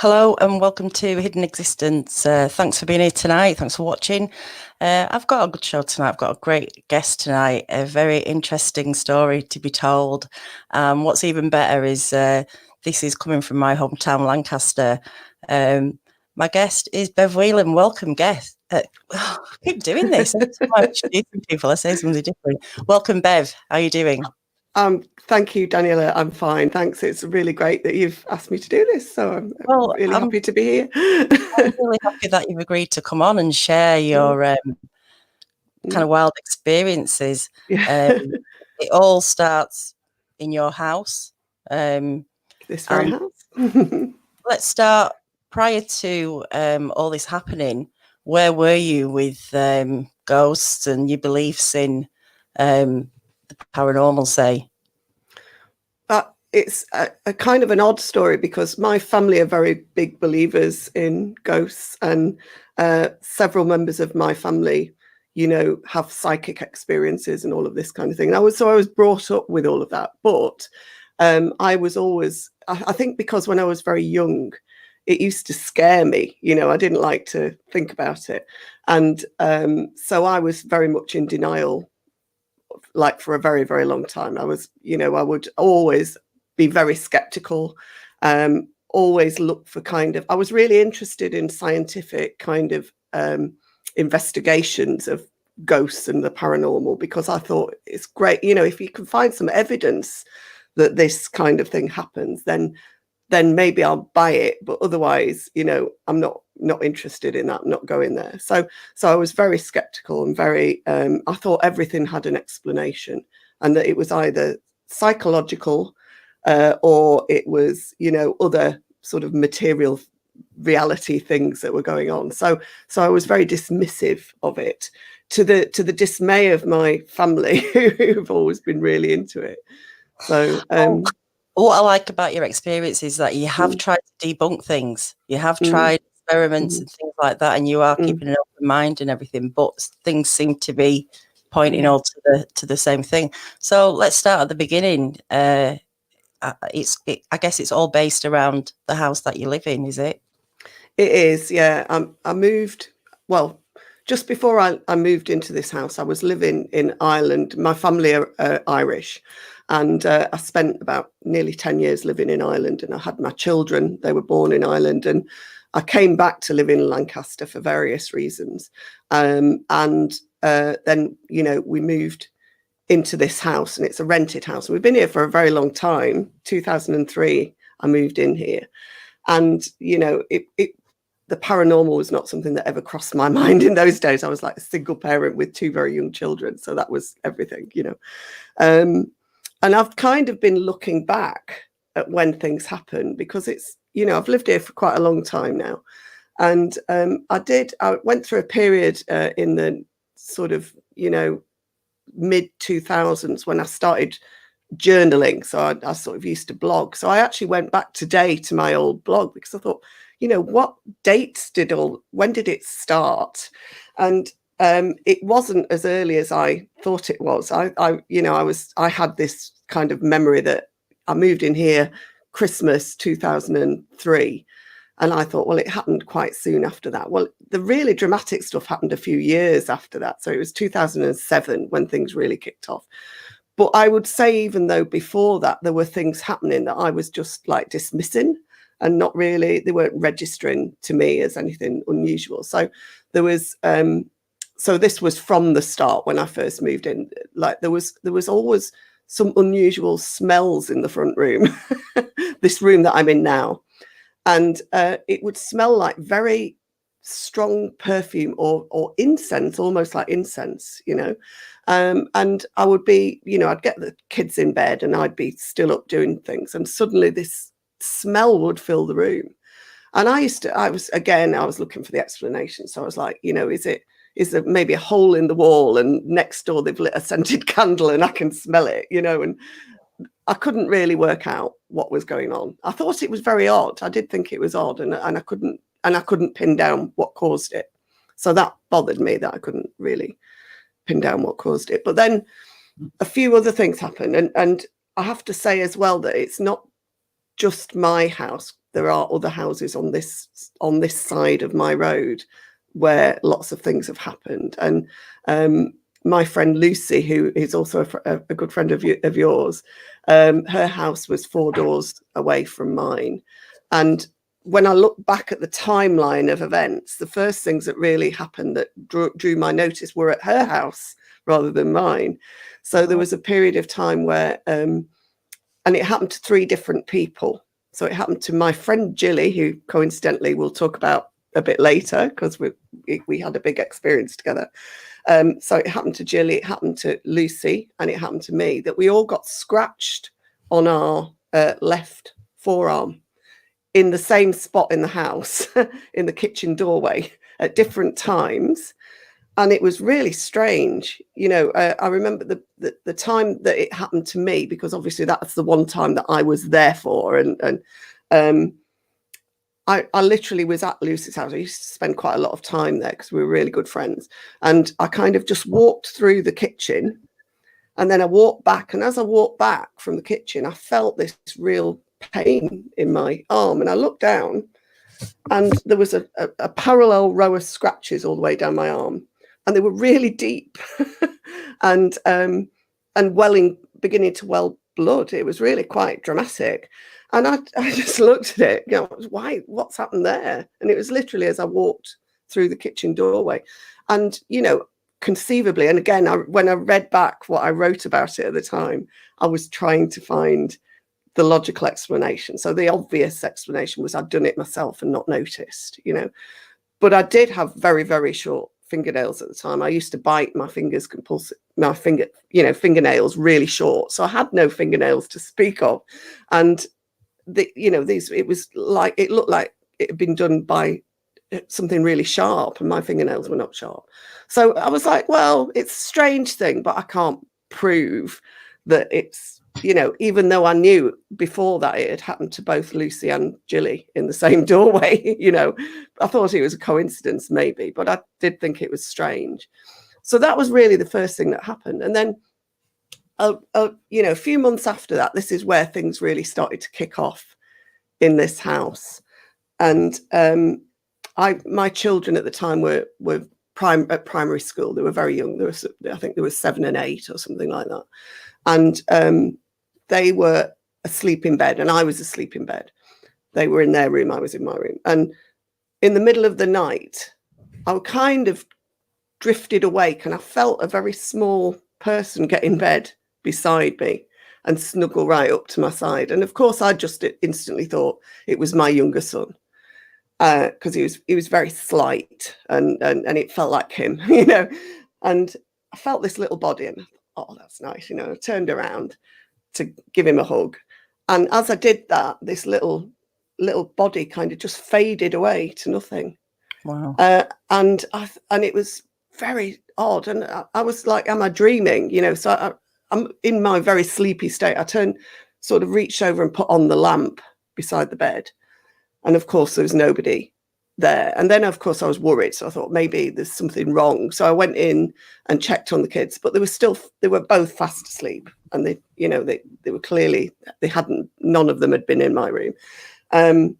Hello and welcome to Hidden Existence. Thanks for being here tonight. Thanks for watching. I've got a good show tonight. I've got a great guest tonight, a very interesting story to be told. What's even better is this is coming from my hometown, Lancaster. My guest is Bev Whelan. Welcome, guest. I keep doing this. Every time I introduce people, I say something different. Welcome, Bev. How are you doing? Thank you, Daniela. I'm fine. Thanks. It's really great that you've asked me to do this. So I'm really happy to be here. I'm really happy that you've agreed to come on and share your kind of wild experiences. It all starts in your house. This very house. Let's start prior to all this happening. Where were you with ghosts and your beliefs in the paranormal, say? It's a kind of an odd story because my family are very big believers in ghosts, and several members of my family, have psychic experiences and all of this kind of thing. And I was brought up with all of that, but I was always, I think because when I was very young, it used to scare me. I didn't like to think about it. And so I was very much in denial, like for a very, very long time. I was, I would always be very skeptical, always look for I was really interested in scientific kind of investigations of ghosts and the paranormal, because I thought it's great, if you can find some evidence that this kind of thing happens, then maybe I'll buy it. But otherwise, I'm not interested in that, not going there. So I was very skeptical and very, I thought everything had an explanation, and that it was either psychological or it was, other sort of material reality things that were going on. So I was very dismissive of it, to the dismay of my family, who've always been really into it. So what I like about your experience is that you have tried to debunk things. You have tried experiments and things like that, and you are keeping an open mind and everything, but things seem to be pointing all to the same thing. So let's start at the beginning. I guess it's all based around the house that you live in, is it? It is, yeah. I moved, well, just before I moved into this house, I was living in Ireland. My family are Irish, and I spent about nearly 10 years living in Ireland, and I had my children. They were born in Ireland, and I came back to live in Lancaster for various reasons. And then, we moved into this house, and it's a rented house. We've been here for a very long time. 2003, I moved in here, and the paranormal was not something that ever crossed my mind in those days. I was like a single parent with two very young children, so that was everything, and I've kind of been looking back at when things happen, because it's, I've lived here for quite a long time now, and I went through a period in the sort of mid 2000s when I started journaling. So I sort of used to blog. So I actually went back today to my old blog, because I thought, what dates when did it start? And it wasn't as early as I thought it was. I had this kind of memory that I moved in here Christmas 2003. And I thought, well, it happened quite soon after that. Well, the really dramatic stuff happened a few years after that. So it was 2007 when things really kicked off. But I would say, even though before that, there were things happening that I was just like dismissing, and not really, they weren't registering to me as anything unusual. So there was, so this was from the start when I first moved in. Like there was always some unusual smells in the front room, this room that I'm in now. And it would smell like very strong perfume or incense, almost like incense, and I would be, I'd get the kids in bed and I'd be still up doing things, and suddenly this smell would fill the room. And I was looking for the explanation. So I was like, is there maybe a hole in the wall, and next door they've lit a scented candle and I can smell it, and I couldn't really work out what was going on. I thought it was very odd. I did think it was odd, and I couldn't pin down what caused it. So that bothered me, that I couldn't really pin down what caused it. But then a few other things happened, and I have to say as well that it's not just my house. there are other houses on this side of my road where lots of things have happened. And my friend Lucy, who is also a good friend of yours, her house was 4 doors away from mine. And when I look back at the timeline of events, the first things that really happened that drew my notice were at her house rather than mine. So there was a period of time where, and it happened to 3 different people. So it happened to my friend Jilly, who coincidentally we'll talk about a bit later because we had a big experience together. So it happened to Jilly, it happened to Lucy, and it happened to me, that we all got scratched on our left forearm in the same spot in the house, in the kitchen doorway at different times. And it was really strange. You know, I remember the time that it happened to me, because obviously that's the one time that I was there for. And I literally was at Lucy's house. I used to spend quite a lot of time there because we were really good friends. And I kind of just walked through the kitchen, and then I walked back. And as I walked back from the kitchen, I felt this real pain in my arm. And I looked down, and there was a parallel row of scratches all the way down my arm. And they were really deep and beginning to well blood. It was really quite dramatic. And I just looked at it, you know, what's happened there? And it was literally as I walked through the kitchen doorway. And, you know, conceivably, and again, when I read back what I wrote about it at the time, I was trying to find the logical explanation. So the obvious explanation was I'd done it myself and not noticed, you know. But I did have very, very short fingernails at the time. I used to bite my fingers fingernails really short. So I had no fingernails to speak of. And it looked like it had been done by something really sharp, and my fingernails were not sharp. So I was like, well, it's a strange thing, but I can't prove that it's, you know, even though I knew before that it had happened to both Lucy and Jilly in the same doorway, you know, I thought it was a coincidence maybe, but I did think it was strange. So that was really the first thing that happened. And then, you know, a few months after that, this is where things really started to kick off in this house. And my children at the time were at primary school. They were very young. I think there was 7 and 8 or something like that. And they were asleep in bed, and I was asleep in bed. They were in their room, I was in my room. And in the middle of the night, I kind of drifted awake, and I felt a very small person get in bed beside me and snuggle right up to my side. And of course, I just instantly thought it was my younger son, because he was very slight, and it felt like him, you know. And I felt this little body, and I thought, oh, that's nice, you know. I turned around to give him a hug, and as I did that, this little body kind of just faded away to nothing. Wow. And it was very odd, and I was like, am I dreaming, you know? So I'm in my very sleepy state. I reached over and put on the lamp beside the bed, and of course there was nobody there. And then of course I was worried, so I thought maybe there's something wrong. So I went in and checked on the kids, but they were both fast asleep, and they were clearly, none of them had been in my room. And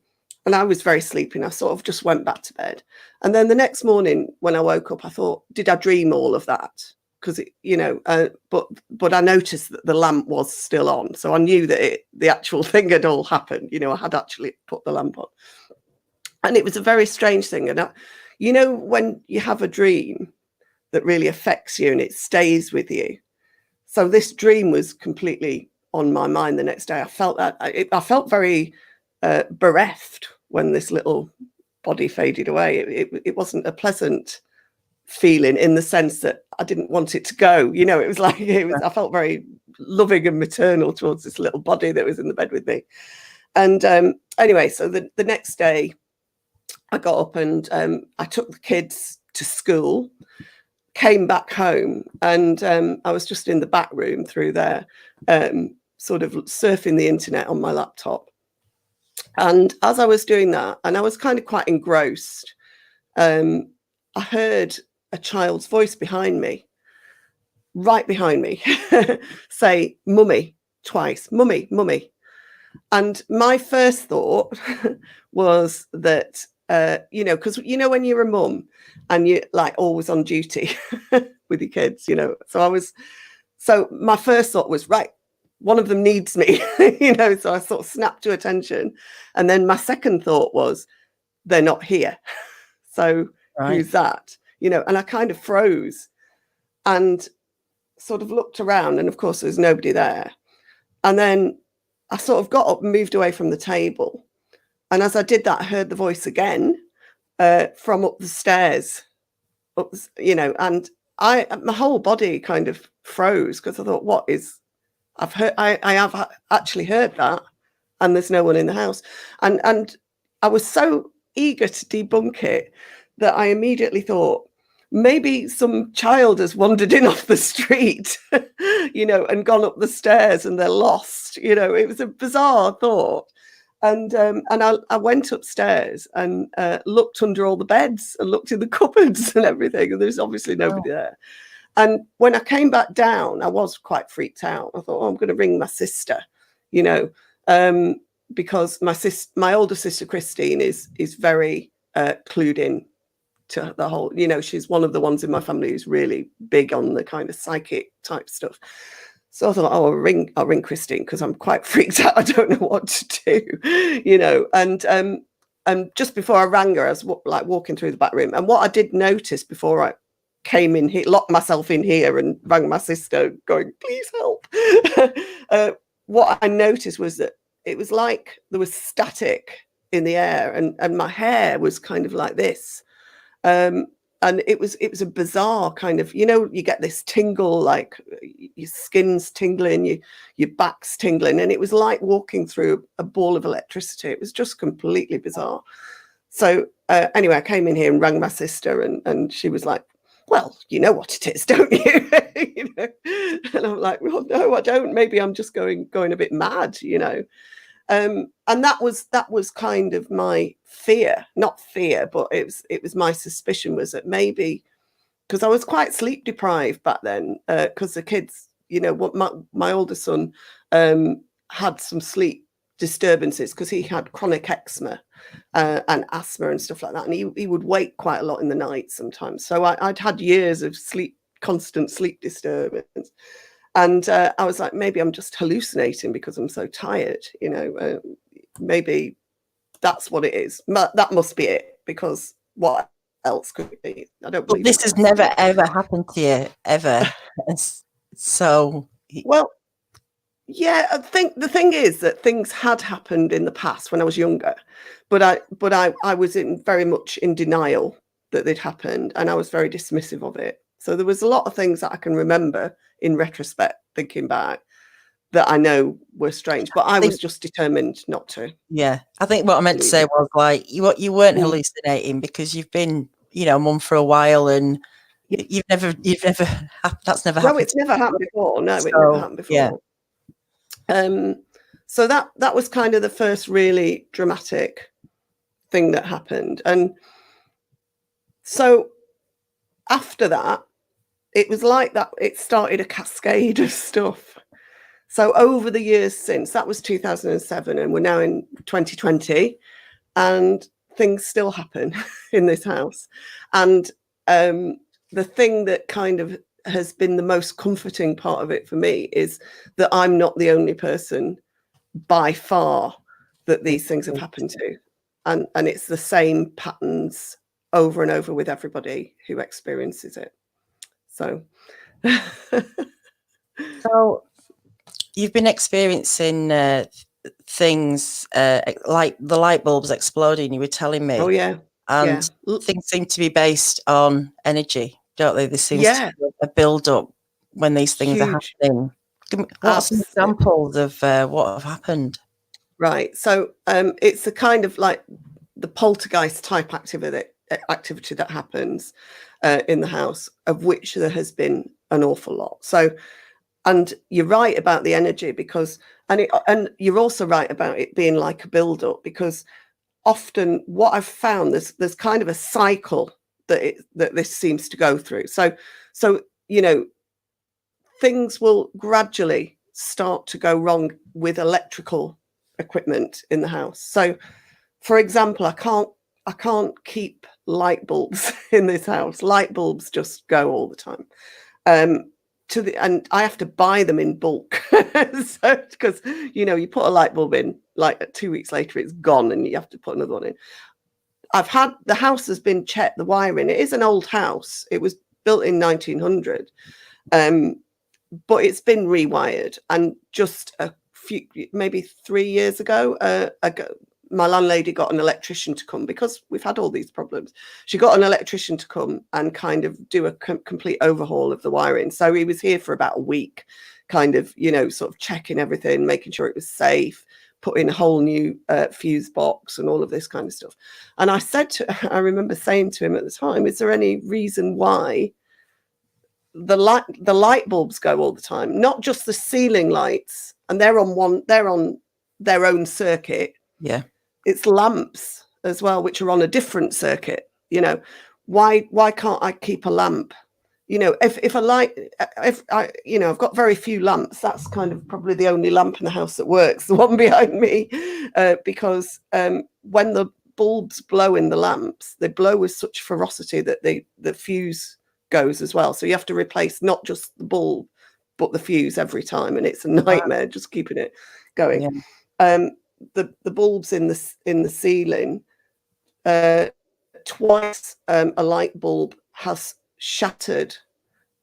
I was very sleepy, and I sort of just went back to bed. And then the next morning when I woke up, I thought, did I dream all of that? Because but I noticed that the lamp was still on, so I knew that the actual thing had all happened. You know, I had actually put the lamp on. And it was a very strange thing. And you know, when you have a dream that really affects you and it stays with you. So this dream was completely on my mind the next day. I felt very bereft when this little body faded away. It wasn't a pleasant feeling, in the sense that I didn't want it to go. You know, I felt very loving and maternal towards this little body that was in the bed with me. And anyway, so the next day I got up and I took the kids to school, came back home, and I was just in the back room through there, sort of surfing the internet on my laptop. And as I was doing that, and I was kind of quite engrossed, I heard a child's voice right behind me, say, "Mummy," twice, "Mummy, mummy." And my first thought was that, you know, because, you know, when you're a mum and you're like always on duty with your kids, you know, so my first thought was, right, one of them needs me, you know, so I sort of snapped to attention. And then my second thought was, they're not here. So who's that? You know, and I kind of froze and sort of looked around, and of course there's nobody there. And then I sort of got up and moved away from the table. And as I did that, I heard the voice again from up the stairs, you know, and my whole body kind of froze because I thought, I have actually heard that, and there's no one in the house. And I was so eager to debunk it that I immediately thought, maybe some child has wandered in off the street, you know, and gone up the stairs and they're lost. You know, it was a bizarre thought. And I went upstairs and looked under all the beds and looked in the cupboards and everything. And there's obviously nobody there. And when I came back down, I was quite freaked out. I thought, I'm going to ring my sister, you know, because my older sister, Christine, is very clued in to the whole, you know, she's one of the ones in my family who's really big on the kind of psychic type stuff. So I thought, I'll ring Christine because I'm quite freaked out. I don't know what to do, you know. And just before I rang her, I was like walking through the back room. And what I did notice before I came in here, locked myself in here and rang my sister going, please help. What I noticed was that it was like there was static in the air, and my hair was kind of like this. And it was a bizarre kind of, you know, you get this tingle, like your skin's tingling, your back's tingling, and it was like walking through a ball of electricity. It was just completely bizarre. So anyway, I came in here and rang my sister, and she was like, well, you know what it is, don't you? You know? And I'm like, well, no, I don't. Maybe I'm just going a bit mad, you know. And that was kind of my fear, not fear, but it was my suspicion was that maybe, because I was quite sleep deprived back then, because the kids, you know, what my older son had some sleep disturbances because he had chronic eczema and asthma and stuff like that, and he would wake quite a lot in the night sometimes. So I'd had years of constant sleep disturbance. And I was like, maybe I'm just hallucinating because I'm so tired, you know, maybe that's what it is. That must be it, because what else could it be? I don't believe this has never, ever happened to you, ever. So. Well, yeah, I think the thing is that things had happened in the past when I was younger, but I was very much in denial that they'd happened, and I was very dismissive of it. So there was a lot of things that I can remember in retrospect, thinking back, that I know were strange, but I was just determined not to. Yeah, I think what I meant to say was, like, you weren't hallucinating because you've been, you know, mum for a while, and you've never that's never happened. No, it's never happened before. No, it never happened before. Yeah. So that was kind of the first really dramatic thing that happened, and so after that, it was like that. It started a cascade of stuff. So over the years since, that was 2007, and we're now in 2020, and things still happen in this house. And the thing that kind of has been the most comforting part of it for me is that I'm not the only person by far that these things have happened to. And it's the same patterns over and over with everybody who experiences it. So, so you've been experiencing things like the light bulbs exploding, you were telling me. Oh, yeah. And things seem to be based on energy, don't they? There seems to be a build-up when these things are happening. What are some examples of what have happened? Right. So it's a kind of like the poltergeist type activity that happens in the house, of which there has been an awful lot. So, and you're right about the energy, because, and you're also right about it being like a build-up, because often what I've found, there's kind of a cycle that this seems to go through. So you know, things will gradually start to go wrong with electrical equipment in the house. So, for example, I can't keep light bulbs in this house. Light bulbs just go all the time. And I have to buy them in bulk. So, because you put a light bulb in, like 2 weeks later it's gone, and you have to put another one in. The house has been checked, the wiring. It is an old house. It was built in 1900, but it's been rewired. And just maybe 3 years ago, my landlady got an electrician to come, because we've had all these problems. She got an electrician to come and kind of do a complete overhaul of the wiring. So he was here for about a week, kind of, sort of checking everything, making sure it was safe, put in a whole new fuse box and all of this kind of stuff. And I remember saying to him at the time, is there any reason why the light bulbs go all the time? Not just the ceiling lights, and they're on their own circuit. Yeah. It's lamps as well, which are on a different circuit. Why can't I keep a lamp? If I've got very few lamps. That's kind of probably the only lamp in the house that works, the one behind me, because when the bulbs blow in the lamps, they blow with such ferocity that the fuse goes as well. So you have to replace not just the bulb, but the fuse every time, and it's a nightmare just keeping it going. Yeah. The bulbs in the ceiling, twice a light bulb has shattered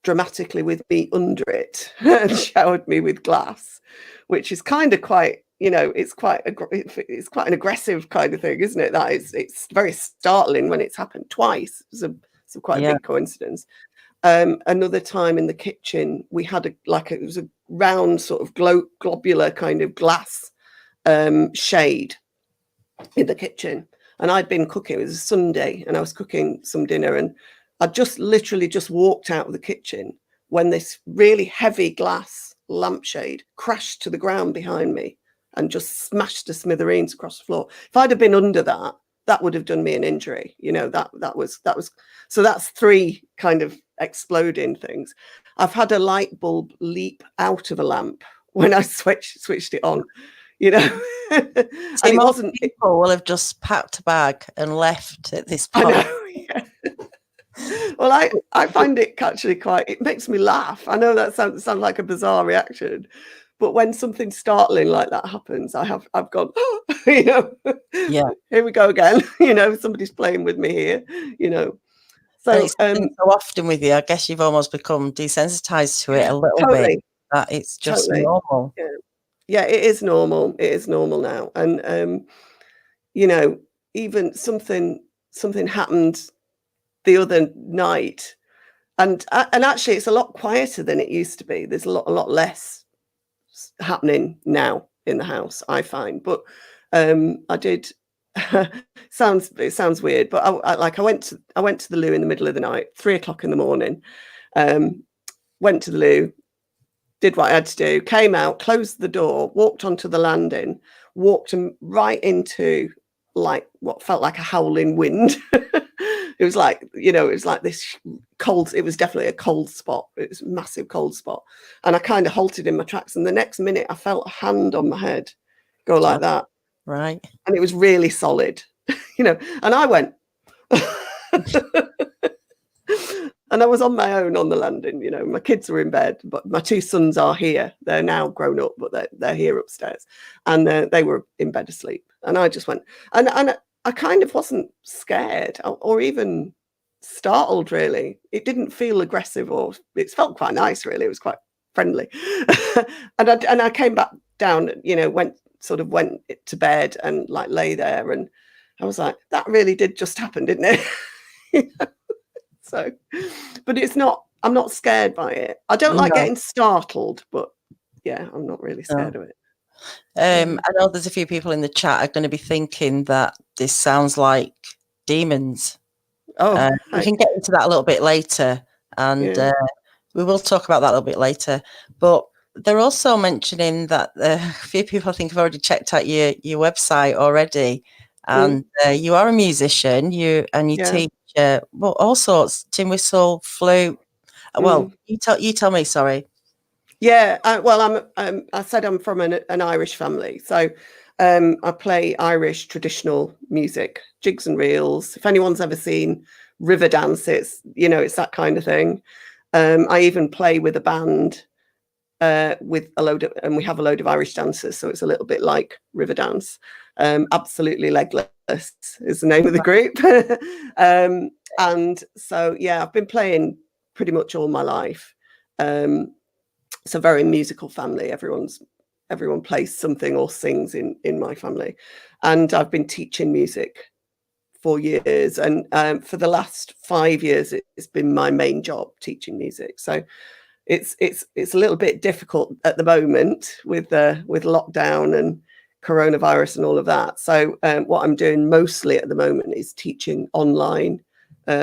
dramatically with me under it and showered me with glass, which is kind of quite, it's quite an aggressive kind of thing, isn't it? It's very startling when it's happened twice. It's quite a big coincidence. Another time in the kitchen, we had it was a round sort of globular kind of glass shade in the kitchen, and I'd been cooking. It was a Sunday, and I was cooking some dinner, and I literally just walked out of the kitchen when this really heavy glass lampshade crashed to the ground behind me and just smashed to smithereens across the floor. If I'd have been under that would have done me an injury. That was so that's 3 kind of exploding things. I've had a light bulb leap out of a lamp when I switched it on. And it wasn't. People will have just packed a bag and left at this point. I know, yeah. Well, I find it actually it makes me laugh. I know that sounds like a bizarre reaction, but when something startling like that happens, I've gone, Yeah. Here we go again. Somebody's playing with me here. So it's been so often with you, I guess you've almost become desensitized to it a little bit. That it's just normal. Yeah, it is normal. It is normal now, and even something happened the other night, and actually it's a lot quieter than it used to be. There's a lot less happening now in the house, I find. But I did. It sounds weird, but I went to the loo in the middle of the night, 3 o'clock in the morning. Went to the loo, did what I had to do, came out, closed the door, walked onto the landing, walked right into what felt like a howling wind. It was like, it was like this cold. It was definitely a cold spot. It was a massive cold spot. And I kind of halted in my tracks. And the next minute I felt a hand on my head go like that. Right. And it was really solid, and I went, and I was on my own on the landing. My kids were in bed, but my 2 sons are here. They're now grown up, but they're here upstairs, and they were in bed asleep. And I just went, and I kind of wasn't scared or even startled, really. It didn't feel aggressive, or it felt quite nice, really. It was quite friendly. and I came back down, went to bed and lay there, and I was like, that really did just happen, didn't it? So, but I'm not scared by it. I don't like getting startled, but yeah, I'm not really scared of it. I know there's a few people in the chat are going to be thinking that this sounds like demons. We can get into that a little bit later, and we will talk about that a little bit later. But they're also mentioning that a few people, I think, have already checked out your website already, and you are a musician. You teach all sorts: tin whistle, flute. Well, you tell me. Sorry. Yeah, well, I said I'm from an Irish family, so I play Irish traditional music, jigs and reels. If anyone's ever seen river dance, it's that kind of thing. I even play with a band with and we have a load of Irish dancers, so it's a little bit like river dance. Absolutely Legless is the name of the group. And so, yeah, I've been playing pretty much all my life. It's a very musical family. Everyone plays something or sings in my family. And I've been teaching music for years. And for the last 5 years, it's been my main job, teaching music. So it's a little bit difficult at the moment with lockdown and coronavirus and all of that. So what I'm doing mostly at the moment is teaching online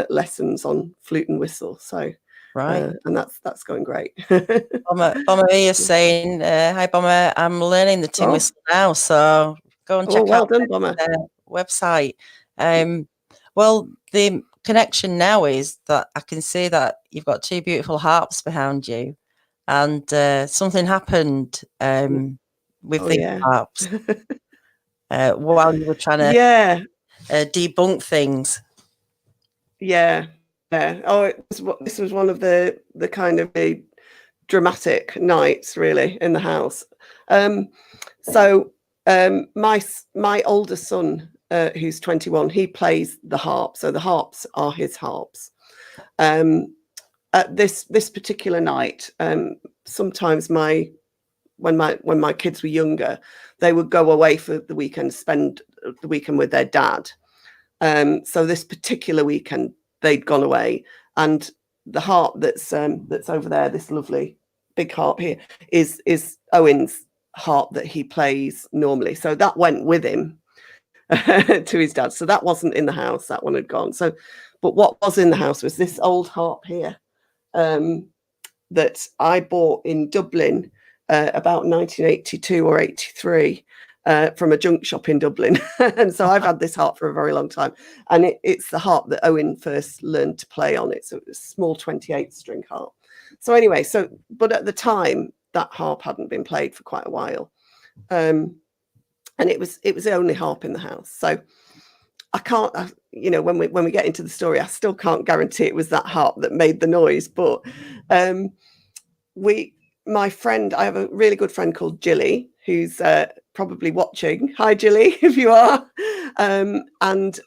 lessons on flute and whistle. So right, and that's going great. Bomber is saying, "Hi Bomber, I'm learning the tin whistle now, so go and check out done, Bomber. Website." Well, the connection now is that I can see that you've got 2 beautiful harps behind you, and something happened with the harps while you were trying to debunk things. Yeah. Oh, this was one of the kind of the dramatic nights, really, in the house. So my older son, who's 21, he plays the harp. So the harps are his harps. At this particular night, sometimes when my kids were younger, they would go away for the weekend, spend the weekend with their dad. So this particular weekend, they'd gone away, and the harp that's over there, this lovely big harp here, is Owen's harp that he plays normally. So that went with him to his dad. So that wasn't in the house. That one had gone. So, but what was in the house was this old harp here that I bought in Dublin about 1982 or 83. From a junk shop in Dublin. And so I've had this harp for a very long time. And it's the harp that Owen first learned to play on. It's a small 28 string harp. So anyway, but at the time, that harp hadn't been played for quite a while. And it was the only harp in the house. So I can't, when we get into the story, I still can't guarantee it was that harp that made the noise. But my friend, I have a really good friend called Jilly, who's probably watching. Hi, Jilly, if you are. And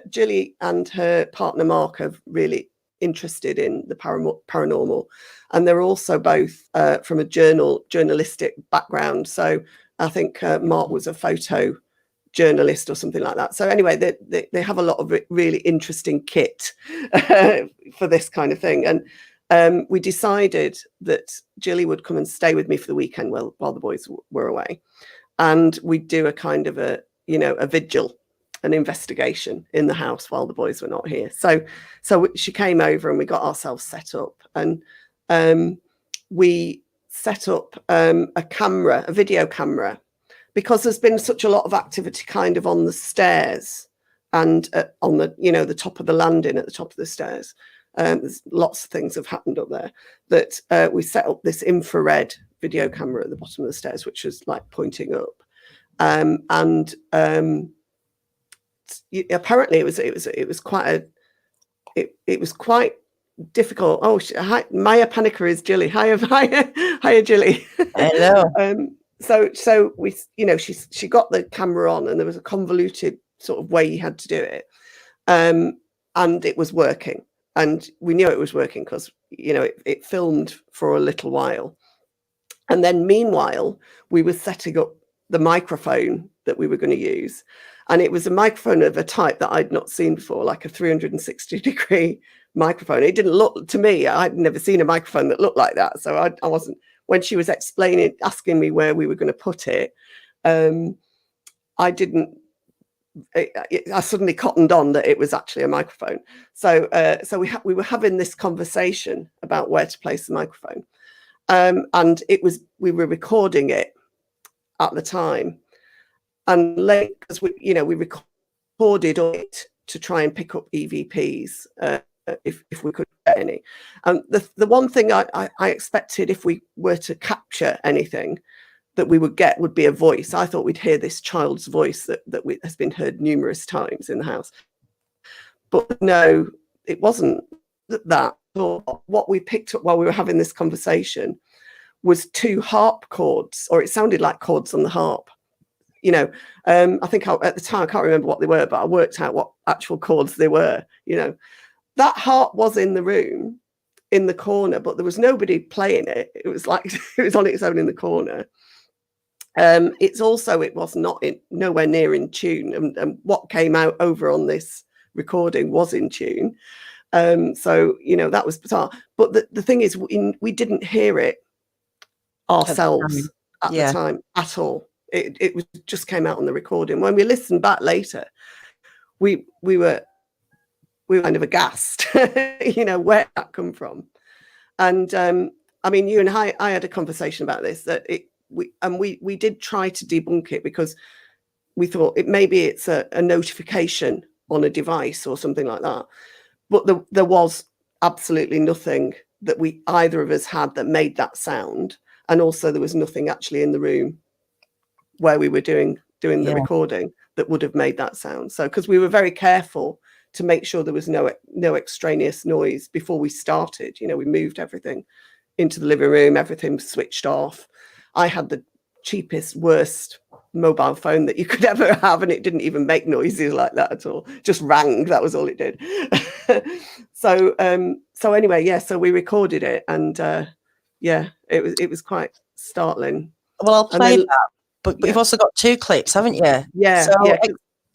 Jilly and her partner Mark are really interested in the paranormal, and they're also both from a journalistic background. So I think Mark was a photo journalist or something like that. So anyway, they have a lot of really interesting kit for this kind of thing. And we decided that Jilly would come and stay with me for the weekend while the boys were away. And we'd do a kind of a vigil, an investigation in the house while the boys were not here. So she came over and we got ourselves set up. And we set up a video camera, because there's been such a lot of activity kind of on the stairs and on the top of the landing at the top of the stairs. There's lots of things have happened up there, that we set up this infrared video camera at the bottom of the stairs, which was like pointing up. Apparently it was quite difficult. Oh, hi, Maya Panica is Jilly. Hiya, Jilly. Hello. So we, she got the camera on, and there was a convoluted sort of way you had to do it, and it was working. And we knew it was working because, it filmed for a little while. And then meanwhile, we were setting up the microphone that we were going to use. And it was a microphone of a type that I'd not seen before, like a 360-degree microphone. It didn't look, to me, I'd never seen a microphone that looked like that. So I wasn't, when she was asking me where we were going to put it, I suddenly cottoned on that it was actually a microphone. So we were having this conversation about where to place the microphone, and we were recording it at the time, and late, because we recorded it to try and pick up EVPs if we could get any. And the one thing I expected, if we were to capture anything, that we would get would be a voice. I thought we'd hear this child's voice that has been heard numerous times in the house. But no, it wasn't that. What we picked up while we were having this conversation was 2 harp chords, or it sounded like chords on the harp. You know, I think at the time, I can't remember what they were, but I worked out what actual chords they were. You know, that harp was in the room, in the corner, but there was nobody playing it. It was like it was on its own in the corner. It was not nowhere near in tune, and what came out over on this recording was in tune. So you know, that was bizarre. But the thing is, we didn't hear it ourselves at the time at all. It was just came out on the recording. When we listened back later, we were kind of aghast, you know, where that come from. And I mean, you and I had a conversation about this, that we did try to debunk it, because we thought maybe it's a notification on a device or something like that. But there was absolutely nothing that either of us had that made that sound. And also there was nothing actually in the room where we were doing the recording that would have made that sound. So, because we were very careful to make sure there was no extraneous noise before we started. You know, we moved everything into the living room, everything was switched off. I had the cheapest, worst mobile phone that you could ever have, and it didn't even make noises like that at all. Just rang, that was all it did. So anyway, yeah, so we recorded it, and it was quite startling. Well, I'll play that. But you've also got 2 clips, haven't you? Yeah. So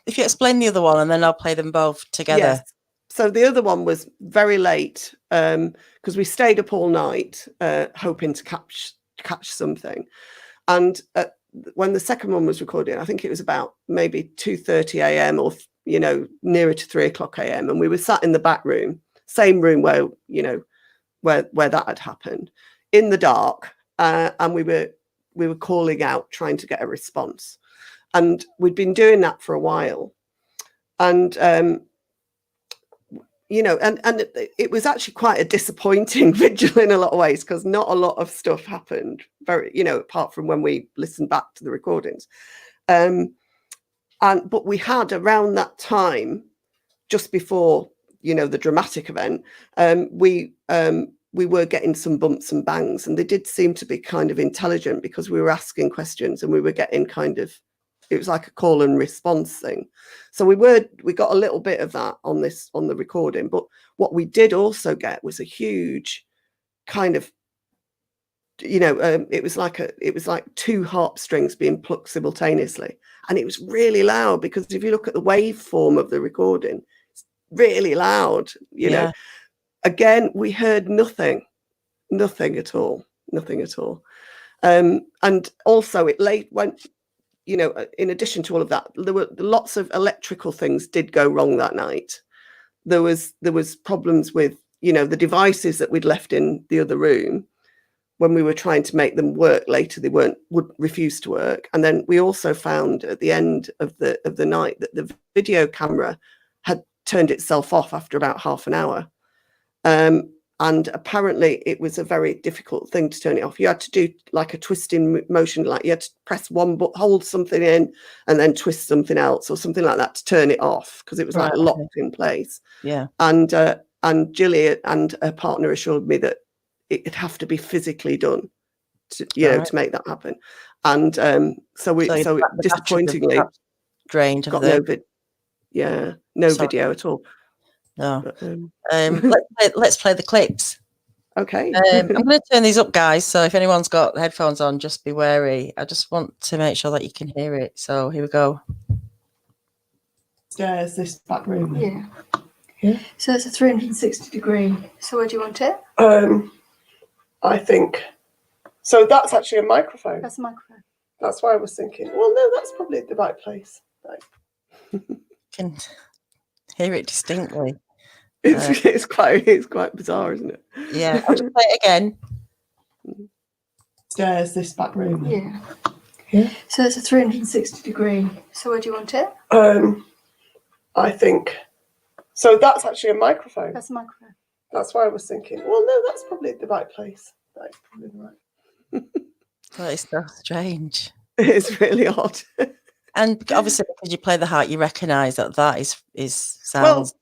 if you explain the other one, and then I'll play them both together. Yes. So the other one was very late, because we stayed up all night hoping to catch something. And when the second one was recorded, I think it was about maybe 2:30 a.m. or, you know, nearer to 3 o'clock a.m. And we were sat in the back room, same room where, you know, where that had happened, in the dark, and we were calling out, trying to get a response. And we'd been doing that for a while. And, you know, and it was actually quite a disappointing vigil in a lot of ways, because not a lot of stuff happened, very, you know, apart from when we listened back to the recordings. But we had, around that time, just before, you know, the dramatic event, we were getting some bumps and bangs, and they did seem to be kind of intelligent, because we were asking questions and we were getting kind of, it was like a call and response thing. So we got a little bit of that on the recording. But what we did also get was a huge kind of, you know, it was like 2 harp strings being plucked simultaneously, and it was really loud, because if you look at the waveform of the recording, it's really loud, you know. Again, we heard nothing at all. And also you know, in addition to all of that, there were lots of electrical things did go wrong that night. There was problems with, you know, the devices that we'd left in the other room. When we were trying to make them work later, they would refuse to work. And then we also found at the end of the night that the video camera had turned itself off after about half an hour. And apparently it was a very difficult thing to turn it off. You had to do like a twisting motion, like you had to press one button, hold something in, and then twist something else or something like that to turn it off, because it was like locked in place. Yeah. And Julie and her partner assured me that it'd have to be physically done to, you know, to make that happen. And so disappointingly drained got no video at all. No. Let's play the clips. Okay. I'm going to turn these up, guys. So if anyone's got headphones on, just be wary. I just want to make sure that you can hear it. So here we go. Stairs, this back room. Yeah. Yeah. So it's a 360 degree. So where do you want it? I think. So that's actually a microphone. That's a microphone. That's why I was thinking, well, no, that's probably the right place. Right. Can hear it distinctly. It's quite bizarre, isn't it? Yeah, I'll just play it again. Stairs, this back room. Yeah. Yeah. So it's a 360 degree. So where do you want it? I think. So that's actually a microphone. That's a microphone. That's why I was thinking, well, no, that's probably the right place. That's probably the right. That is so strange. It's really odd. And obviously, because you play the harp, you recognise that is sounds.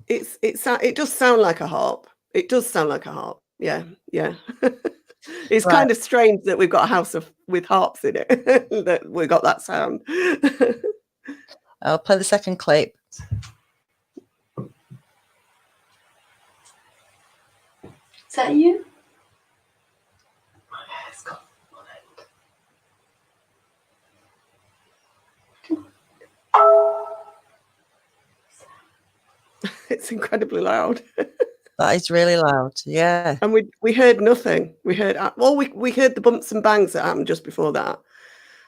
Well, it does sound like a harp. It does sound like a harp. Yeah, yeah. It's Right. kind of strange that we've got a house with harps in it, that we got that sound. I'll play the second clip. Is that you? My hair's gone on end. It's incredibly loud. That is really loud. Yeah. And we heard nothing. We heard we heard the bumps and bangs that happened just before that.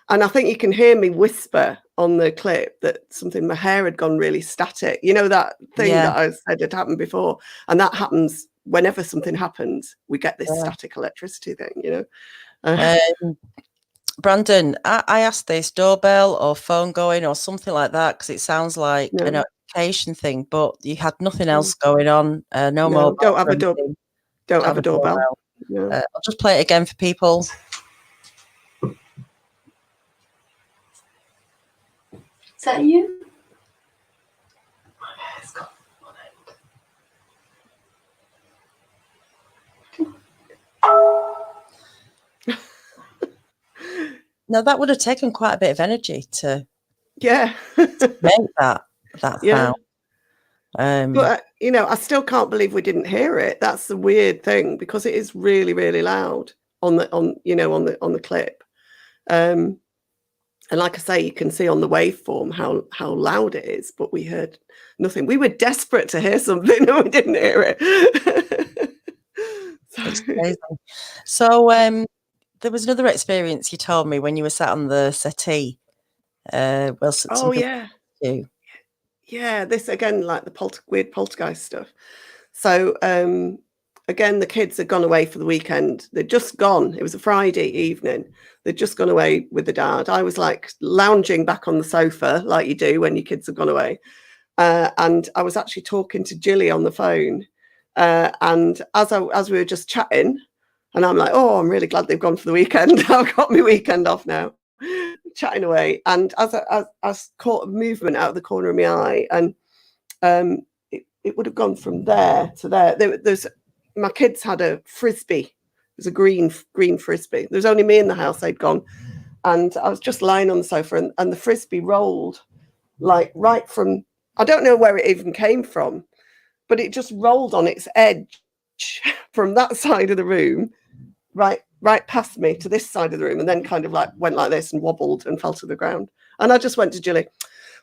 And I think you can hear me whisper on the clip that my hair had gone really static. You know, that thing that I said had happened before. And that happens whenever something happens, we get this static electricity thing, you know. Brandon, I asked this doorbell or phone going or something like that, because it sounds like a notification thing, but you had nothing else going on. No mobile. Don't have a doorbell. Don't have a doorbell. No. I'll just play it again for people. Is that you? My hair's gone on end. Now that would have taken quite a bit of energy to to make that sound. But you know, I still can't believe we didn't hear it. That's the weird thing, because it is really, really loud on the clip. And like I say, you can see on the waveform how loud it is, but we heard nothing. We were desperate to hear something and we didn't hear it. It's crazy. So there was another experience you told me when you were sat on the settee. Yeah, this again, like the weird poltergeist stuff. So again, the kids had gone away for the weekend. They'd just gone. It was a Friday evening. They'd just gone away with the dad. I was like lounging back on the sofa, like you do when your kids have gone away. And I was actually talking to Jilly on the phone. And as we were just chatting, and I'm like, oh, I'm really glad they've gone for the weekend. I've got my weekend off now. Chatting away. And as I caught a movement out of the corner of my eye, and it would have gone from there to there. My kids had a frisbee. It was a green frisbee. There was only me in the house. They'd gone, and I was just lying on the sofa, and the frisbee rolled like right from, I don't know where it even came from, but it just rolled on its edge from that side of the room, right past me to this side of the room, and then kind of like went like this and wobbled and fell to the ground. And I just went to Jilly,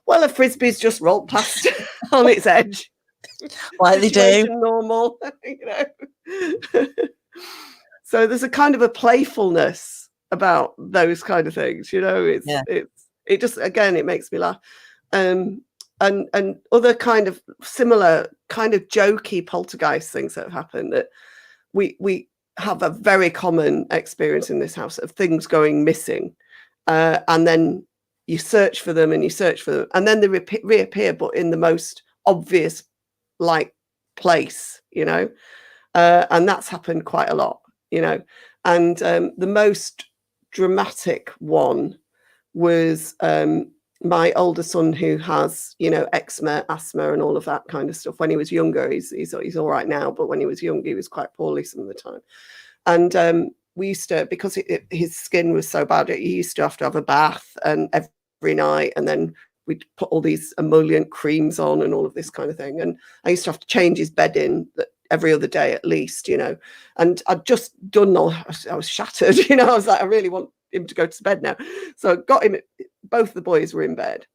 well, a frisbee's just rolled past on its edge. Like they do. Normal, you know. So there's a kind of a playfulness about those kind of things, you know. It just, again, it makes me laugh. And other kind of similar kind of jokey poltergeist things that have happened, that we have a very common experience in this house of things going missing, and then you search for them and then they reappear, but in the most obvious like place, you know. And that's happened quite a lot, you know. And the most dramatic one was my older son, who has, you know, eczema, asthma and all of that kind of stuff. When he was younger, he's all right now, but when he was young, he was quite poorly some of the time. And we used to, because his skin was so bad, he used to have a bath and every night, and then we'd put all these emollient creams on and all of this kind of thing. And I used to have to change his bedding every other day at least, you know. And I'd just done I was shattered, you know. I was like, I really want him to go to bed now. So I got him, both the boys were in bed.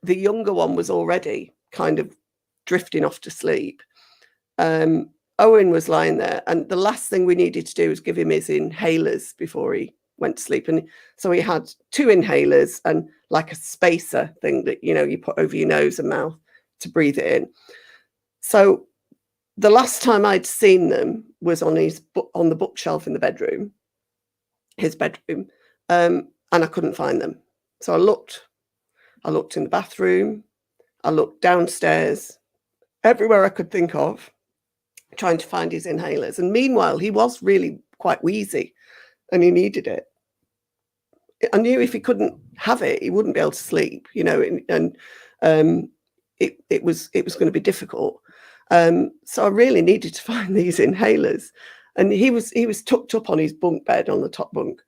The younger one was already kind of drifting off to sleep. Owen was lying there, and the last thing we needed to do was give him his inhalers before he went to sleep. And so he had 2 inhalers and like a spacer thing that, you know, you put over your nose and mouth to breathe it in. So the last time I'd seen them was on the bookshelf in the bedroom, his bedroom, and I couldn't find them. So I looked in the bathroom, I looked downstairs, everywhere I could think of, trying to find his inhalers. And meanwhile, he was really quite wheezy. and he needed it. I knew if he couldn't have it, he wouldn't be able to sleep, you know, and it was going to be difficult. So I really needed to find these inhalers, and he was tucked up on his bunk bed on the top bunk,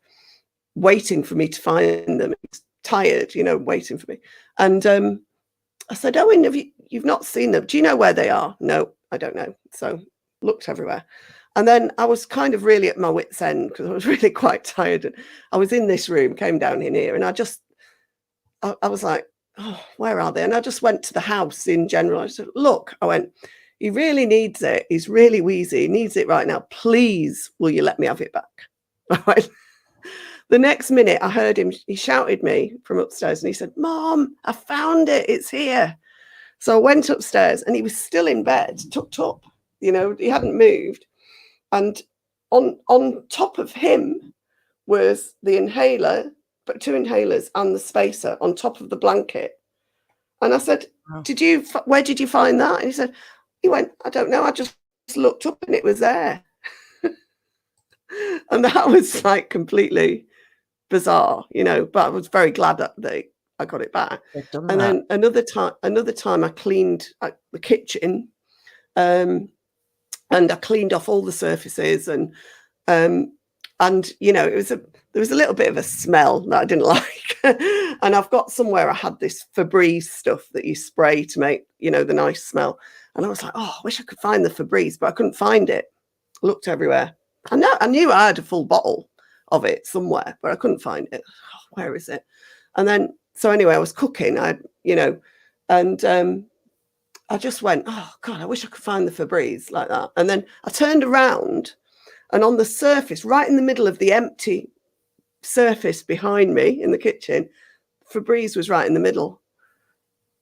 waiting for me to find them. He's tired, you know, waiting for me. And I said, Owen, you've not seen them? Do you know where they are? No, I don't know. So looked everywhere. And then I was kind of really at my wit's end because I was really quite tired. And I was in this room, came down in here, and I was like, oh, where are they? And I just went to the house in general. I said, look, I went, he really needs it. He's really wheezy. He needs it right now. Please, will you let me have it back? Right. The next minute I heard him, he shouted me from upstairs and he said, Mom, I found it. It's here. So I went upstairs and he was still in bed, tucked up. You know, he hadn't moved. And on top of him was the inhaler, but 2 inhalers and the spacer on top of the blanket. And I said, where did you find that? And he went, I don't know. I just looked up and it was there. And that was like completely bizarre, you know, but I was very glad that I got it back. And then another time I cleaned the kitchen, and I cleaned off all the surfaces, and you know, there was a little bit of a smell that I didn't like. And I've got somewhere I had this Febreze stuff that you spray to make, you know, the nice smell. And I was like, oh, I wish I could find the Febreze, but I couldn't find it. I looked everywhere. I knew I had a full bottle of it somewhere, but I couldn't find it. Oh, where is it? And then, so anyway, I was cooking, you know, and I just went, oh God, I wish I could find the Febreze like that. And then I turned around, and on the surface, right in the middle of the empty surface behind me in the kitchen, Febreze was right in the middle.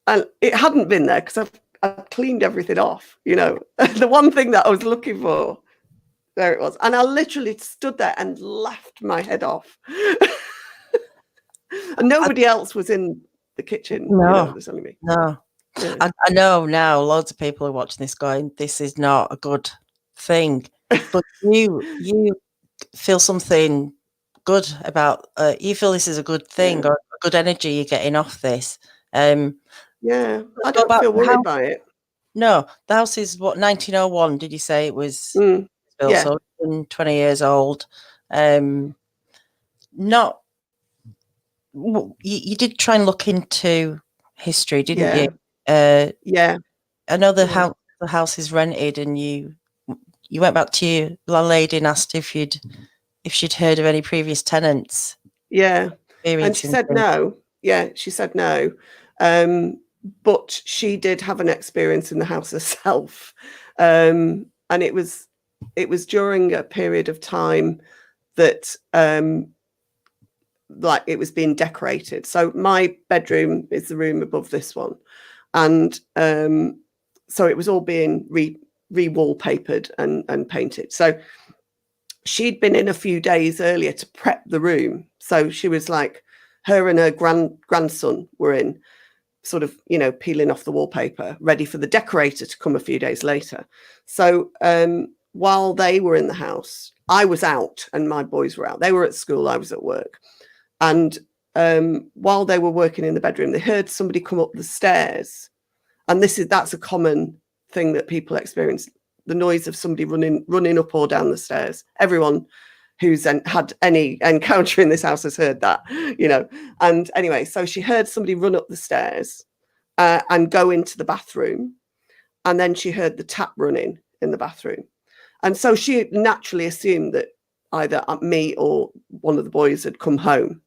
And it hadn't been there because I cleaned everything off, you know. The one thing that I was looking for, there it was. And I literally stood there and laughed my head off. And nobody else was in the kitchen. No, you know, it was only me. No. Yeah. I know now loads of people are watching this going, this is not a good thing. But you feel something good about, you feel this is a good thing, or a good energy you're getting off this. Yeah, I don't feel worried by it. No, the house is what, 1901, did you say it was built? Yeah. So 20 years old. Not, you did try and look into history, didn't you? Yeah. I know the house is rented, and you went back to your landlady and asked if she'd heard of any previous tenants. Yeah. And she said no. Yeah, she said no. But she did have an experience in the house herself. And it was during a period of time that like it was being decorated. So my bedroom is the room above this one. And so it was all being re-wallpapered and painted. So she'd been in a few days earlier to prep the room. So she was like, her and her grandson were in, sort of, you know, peeling off the wallpaper, ready for the decorator to come a few days later. So while they were in the house, I was out and my boys were out. They were at school, I was at work. And while they were working in the bedroom, they heard somebody come up the stairs. And that's a common thing that people experience, the noise of somebody running up or down the stairs. Everyone who's had any encounter in this house has heard that, you know. And anyway, so she heard somebody run up the stairs and go into the bathroom. And then she heard the tap running in the bathroom. And so she naturally assumed that either me or one of the boys had come home.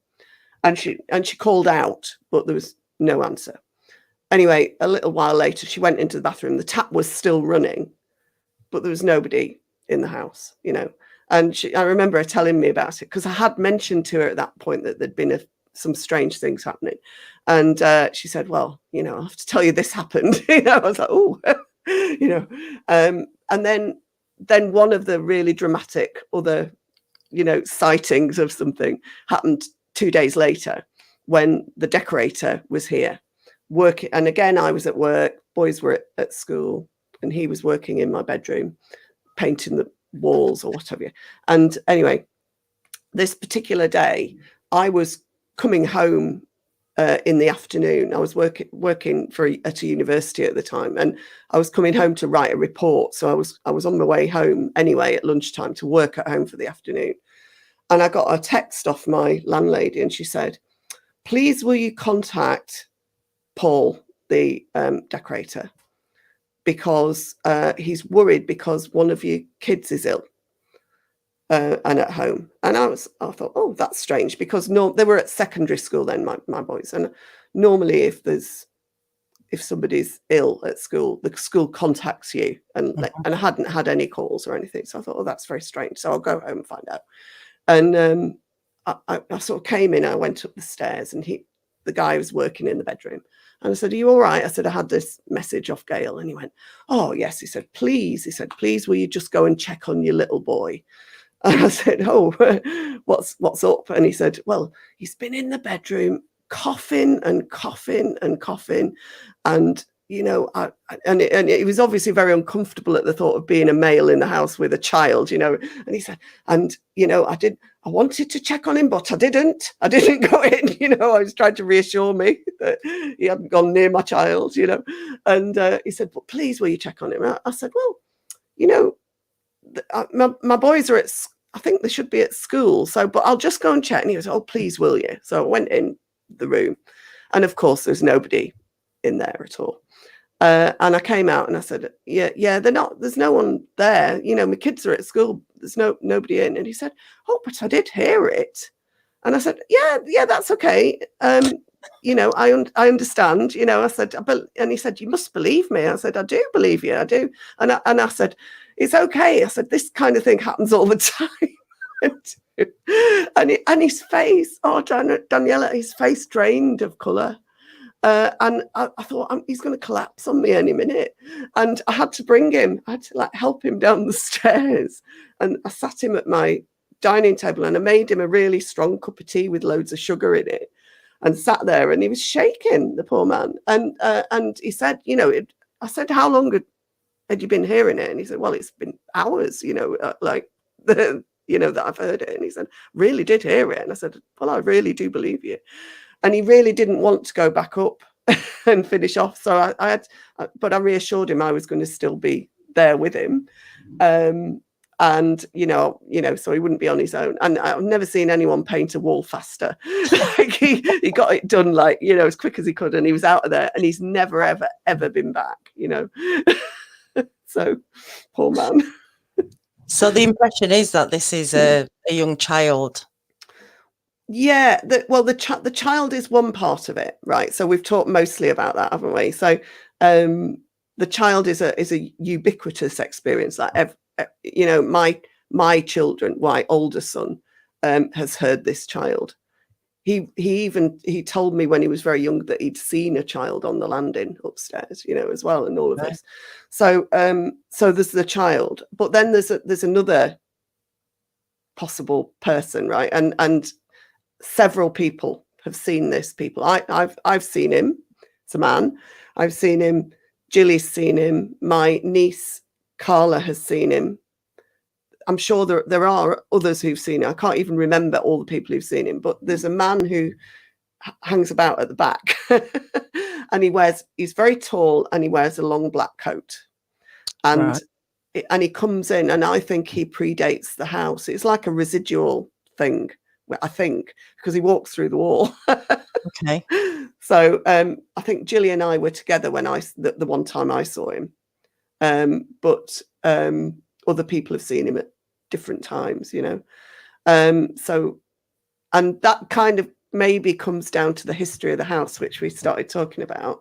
And she called out, but there was no answer. Anyway, a little while later, she went into the bathroom. The tap was still running, but there was nobody in the house, you know. And I remember her telling me about it because I had mentioned to her at that point that there'd been some strange things happening. And she said, well, you know, I have to tell you this happened. You know, I was like, oh, you know. And then one of the really dramatic other, you know, sightings of something happened 2 days later when the decorator was here working. And again, I was at work, boys were at school, and he was working in my bedroom, painting the walls or whatever. And anyway, this particular day, I was coming home in the afternoon. I was working at a university at the time, and I was coming home to write a report. So I was on my way home anyway at lunchtime to work at home for the afternoon. And I got a text off my landlady, and she said, "Please, will you contact Paul, the decorator, because he's worried because one of your kids is ill and at home." And I thought, oh, that's strange, because they were at secondary school then, my boys, and normally if somebody's ill at school, the school contacts you, and I hadn't had any calls or anything, so I thought, oh, that's very strange. So I'll go home and find out. And I sort of came in, I went up the stairs, and the guy was working in the bedroom. And I said, "Are you all right?" I said, "I had this message off Gail." And he went, "Oh, yes." He said, "Please," "will you just go and check on your little boy?" And I said, "Oh, what's up?" And he said, "Well, he's been in the bedroom coughing and coughing and coughing. And, you know, and he was obviously very uncomfortable at the thought of being a male in the house with a child, you know." And he said, "And, you know, I wanted to check on him, but I didn't go in, you know." I was trying to reassure me that he hadn't gone near my child, you know. And he said, "But please, will you check on him?" I said, "Well, you know, my boys are I think they should be at school. So, but I'll just go and check." And he was, "Oh, please, will you?" So I went in the room, and of course, there's nobody in there at all. And I came out and I said, yeah, there's no one there. You know, my kids are at school. There's nobody in. And he said, "Oh, but I did hear it." And I said, yeah, that's okay. You know, I understand, you know. I said, and he said, "You must believe me." I said, "I do believe you, I do." And I said, "It's okay." I said, "This kind of thing happens all the time." and his face, oh, Daniela, his face drained of colour. And I thought, he's going to collapse on me any minute. And I had to bring him. I had to help him down the stairs. And I sat him at my dining table, and I made him a really strong cup of tea with loads of sugar in it, and sat there, and he was shaking, the poor man. And he said, you know, I said, "How long had you been hearing it?" And he said, "Well, it's been hours, you know, you know, that I've heard it." And he said, "Really did hear it?" And I said, "Well, I really do believe you." And he really didn't want to go back up and finish off. So but I reassured him I was going to still be there with him. And, you know, so he wouldn't be on his own. And I've never seen anyone paint a wall faster. Like he got it done, like, you know, as quick as he could. And he was out of there, and he's never, ever, ever been back, you know. So poor man. So the impression is that this is a young child. Yeah, the child is one part of it, right? So we've talked mostly about that, haven't we? So the child is a ubiquitous experience. Like, you know, my children, my older son, has heard this child. He told me when he was very young that he'd seen a child on the landing upstairs, you know, as well, and all of this. So there's the child, but then there's another possible person, right? And several people have seen this. I've seen him. It's a man. I've seen him. Jilly's seen him. My niece Carla has seen him. I'm sure there are others who've seen him. I can't even remember all the people who've seen him, but there's a man who hangs about at the back and he's very tall, and he wears a long black coat, and he comes in, and I think he predates the house. It's like a residual thing, I think, because he walks through the wall. Okay. So I think Jilly and I were together when the one time I saw him, but other people have seen him at different times, you know. So, and that kind of maybe comes down to the history of the house, which we started talking about,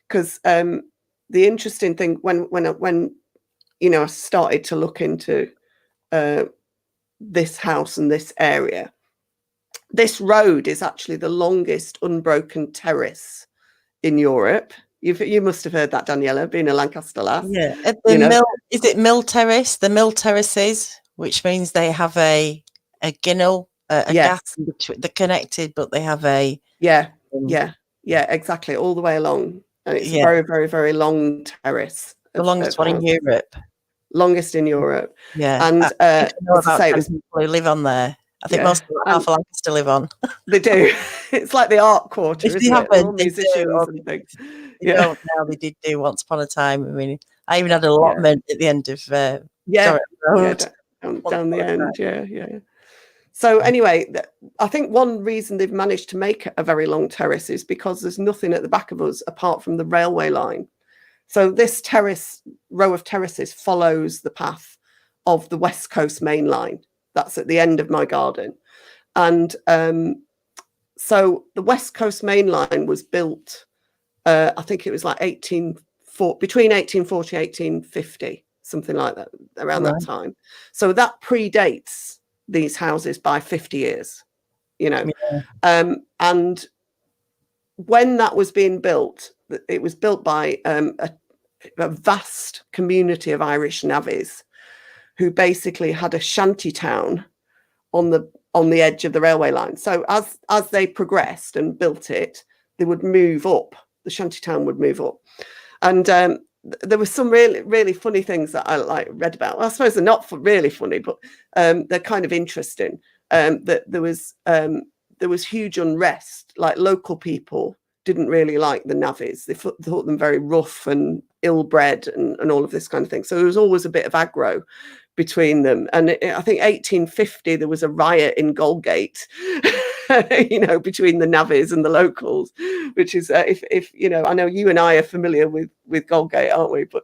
because the interesting thing when you know, I started to look into this house and this area. This road is actually the longest unbroken terrace in Europe. You must have heard that, Daniela, being a Lancaster lass. Yeah. Is it Mill Terrace? The Mill Terraces, which means they have a ginnel, a gap between. They're connected, but they have a yeah, exactly, all the way along. And it's a very, very, very long terrace. The longest one in Europe. Longest in Europe. Yeah. And I know about 10 people who live on there. I think most of them half a Lancaster live on. They do. It's like the art quarter, isn't it? All They musicians do, and things. They don't now. They did do once upon a time. I mean, I even had an allotment at the end of Road. Down the end. Yeah. So anyway, I think one reason they've managed to make a very long terrace is because there's nothing at the back of us apart from the railway line. So this row of terraces follows the path of the West Coast Main Line. That's at the end of my garden. And so the West Coast Main Line was built, I think it was like between 1840 and 1850, something like that, around that time. So that predates these houses by 50 years, and when that was being built, it was built by a vast community of Irish navvies who basically had a shanty town on the edge of the railway line. So as they progressed and built it, they would move up. The shanty town would move up, and there were some really, really funny things that I read about. Well, I suppose they're not really funny, but they're kind of interesting. That there was huge unrest. Like local people didn't really like the navvies. They thought them very rough and ill-bred and all of this kind of thing. So there was always a bit of aggro between them. And I think 1850 there was a riot in Goldgate, between the navvies and the locals, which is if I know you and I are familiar with Goldgate, aren't we? But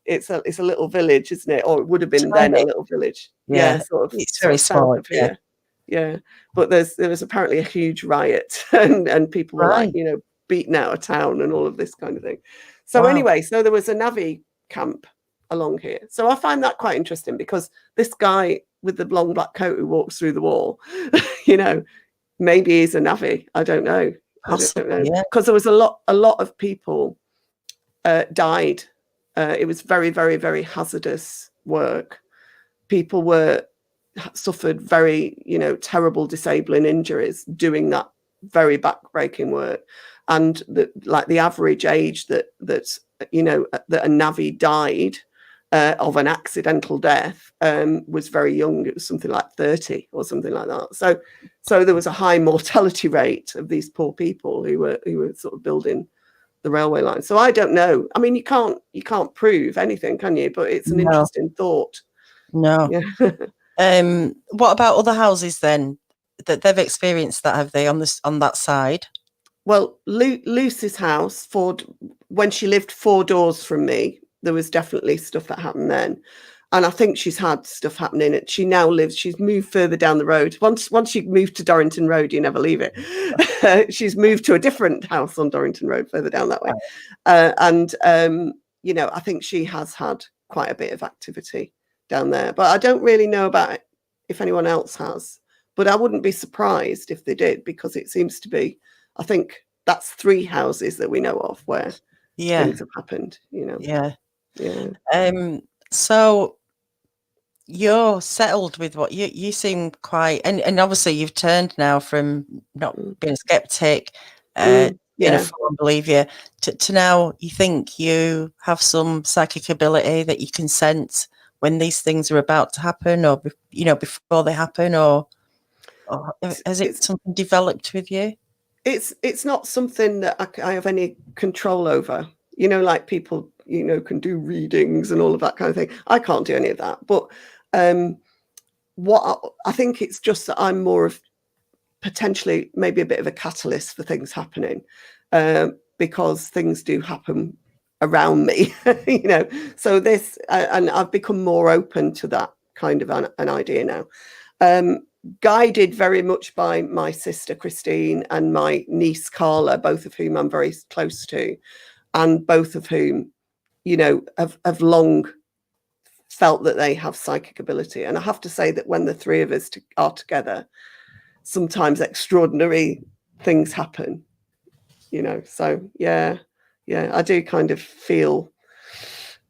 it's a little village, isn't it? Or it would have been then a little village. Yeah, sort of. It's very small here. Yeah, but there was apparently a huge riot, and people were beaten out of town and all of this kind of thing. So anyway, so there was a navvy camp along here. So I find that quite interesting because this guy with the long black coat who walks through the wall, maybe he's a navvy. I don't know. Because there was a lot of people died. It was very, very, very hazardous work. People suffered very, terrible disabling injuries doing that very backbreaking work. And the average age that a navvy died of an accidental death was very young. It was something like 30 or something like that. So there was a high mortality rate of these poor people who were sort of building the railway line. So I don't know. I mean, you can't prove anything, can you? But it's an interesting thought. No. Yeah. What about other houses then that they've experienced that, have they, on that side? Well, Lucy's house, when she lived 4 doors from me, there was definitely stuff that happened then. And I think she's had stuff happening. She's moved further down the road. Once you move to Dorrington Road, you never leave it. She's moved to a different house on Dorrington Road further down that way. I think she has had quite a bit of activity down there. But I don't really know about if anyone else has. But I wouldn't be surprised if they did, because it seems to be, I think that's 3 houses that we know of where things have happened, Yeah. So you're settled with what you seem quite, and obviously you've turned now from not being a skeptic, being a full believer, to now you think you have some psychic ability that you can sense when these things are about to happen, or before they happen, or has it something developed with you? It's not something that I have any control over. Like people, can do readings and all of that kind of thing. I can't do any of that. But I think it's just that I'm more of potentially maybe a bit of a catalyst for things happening, because things do happen around me, So this, and I've become more open to that kind of an idea now. Guided very much by my sister Christine and my niece Carla, both of whom I'm very close to, and both of whom, have long felt that they have psychic ability. And I have to say that when the 3 of us are together, sometimes extraordinary things happen, So I do kind of feel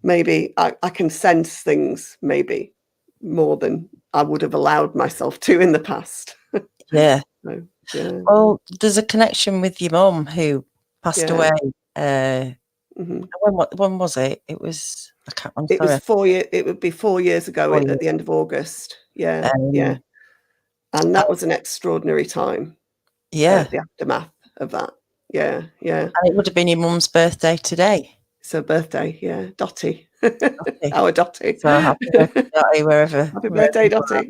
maybe I can sense things maybe more than I would have allowed myself to in the past. Yeah. So, yeah. Well, there's a connection with your mum who passed away. When was it? It was, it was 4 years. It would be 4 years ago at the end of August. Yeah. And that was an extraordinary time. Yeah. The aftermath of that. Yeah. And it would have been your mum's birthday today. It's her birthday, yeah. Dottie. Our Dottie. So happy birthday, Dottie, wherever. Happy birthday, Dottie.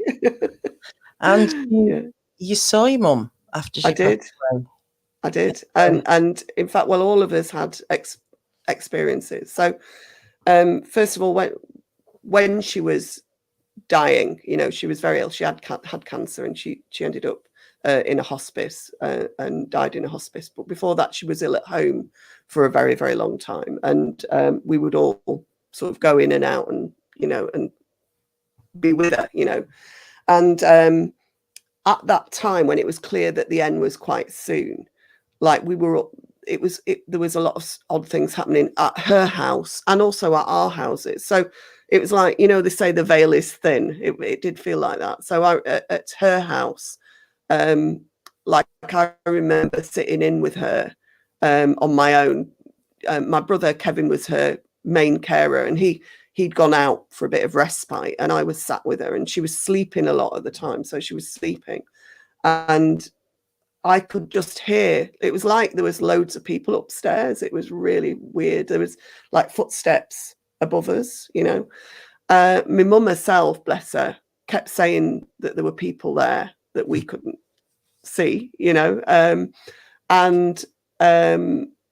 And you saw your mum after she passed away. I did. And in fact, well, all of us had experiences. So first of all, when she was dying, she was very ill. She had cancer, and she ended up in a hospice and died in a hospice. But before that, she was ill at home for a very, very long time. And we would all sort of go in and out and, and be with her, And at that time, when it was clear that the end was quite soon, like there was a lot of odd things happening at her house and also at our houses. So it was like, they say the veil is thin. It did feel like that. So at her house, like I remember sitting in with her on my own. My brother Kevin was her main carer, and he'd gone out for a bit of respite, and I was sat with her, and she was sleeping a lot at the time. So she was sleeping, and I could just hear, it was like there was loads of people upstairs. It was really weird. There was like footsteps above us, My mum herself, bless her, kept saying that there were people there that we couldn't see, and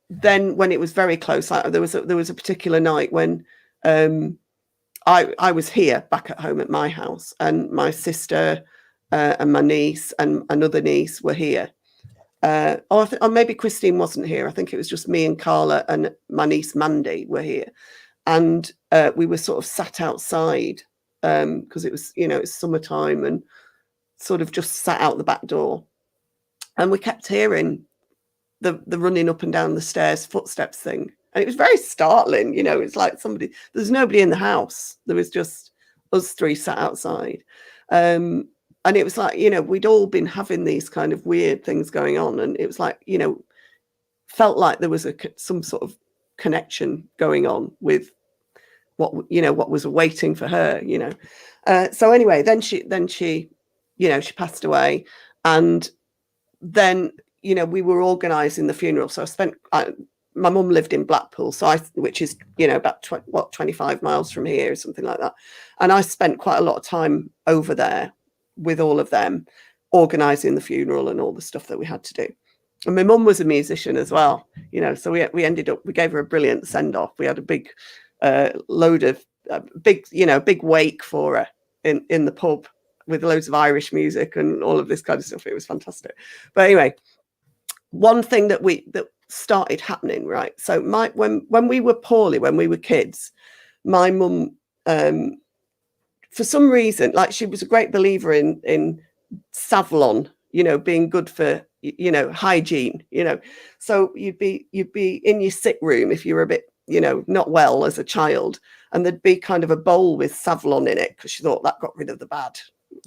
then when it was very close, there was a particular night when I was here back at home at my house, and my sister and my niece and another niece were here. Or maybe Christine wasn't here. I think it was just me and Carla and my niece Mandy were here. And we were sort of sat outside because it was, it's summertime, and sort of just sat out the back door. And we kept hearing the running up and down the stairs footsteps thing. And it was very startling, it's like there's nobody in the house. There was just us three sat outside. And it was like, we'd all been having these kind of weird things going on. And it was like, felt like there was some sort of connection going on with what was waiting for her, So anyway, then she she passed away. And then, we were organising the funeral. So my mum lived in Blackpool, which is, about 25 miles from here or something like that. And I spent quite a lot of time over there with all of them, organising the funeral and all the stuff that we had to do. And my mum was a musician as well, so we ended up, we gave her a brilliant send off. We had a big big wake for her in the pub with loads of Irish music and all of this kind of stuff. It was fantastic. But anyway, one thing that started happening, right? So when we were poorly, when we were kids, my mum, for some reason, like, she was a great believer in Savlon, being good for, hygiene, So you'd be in your sick room if you were a bit, not well as a child, and there'd be kind of a bowl with Savlon in it because she thought that got rid of the bad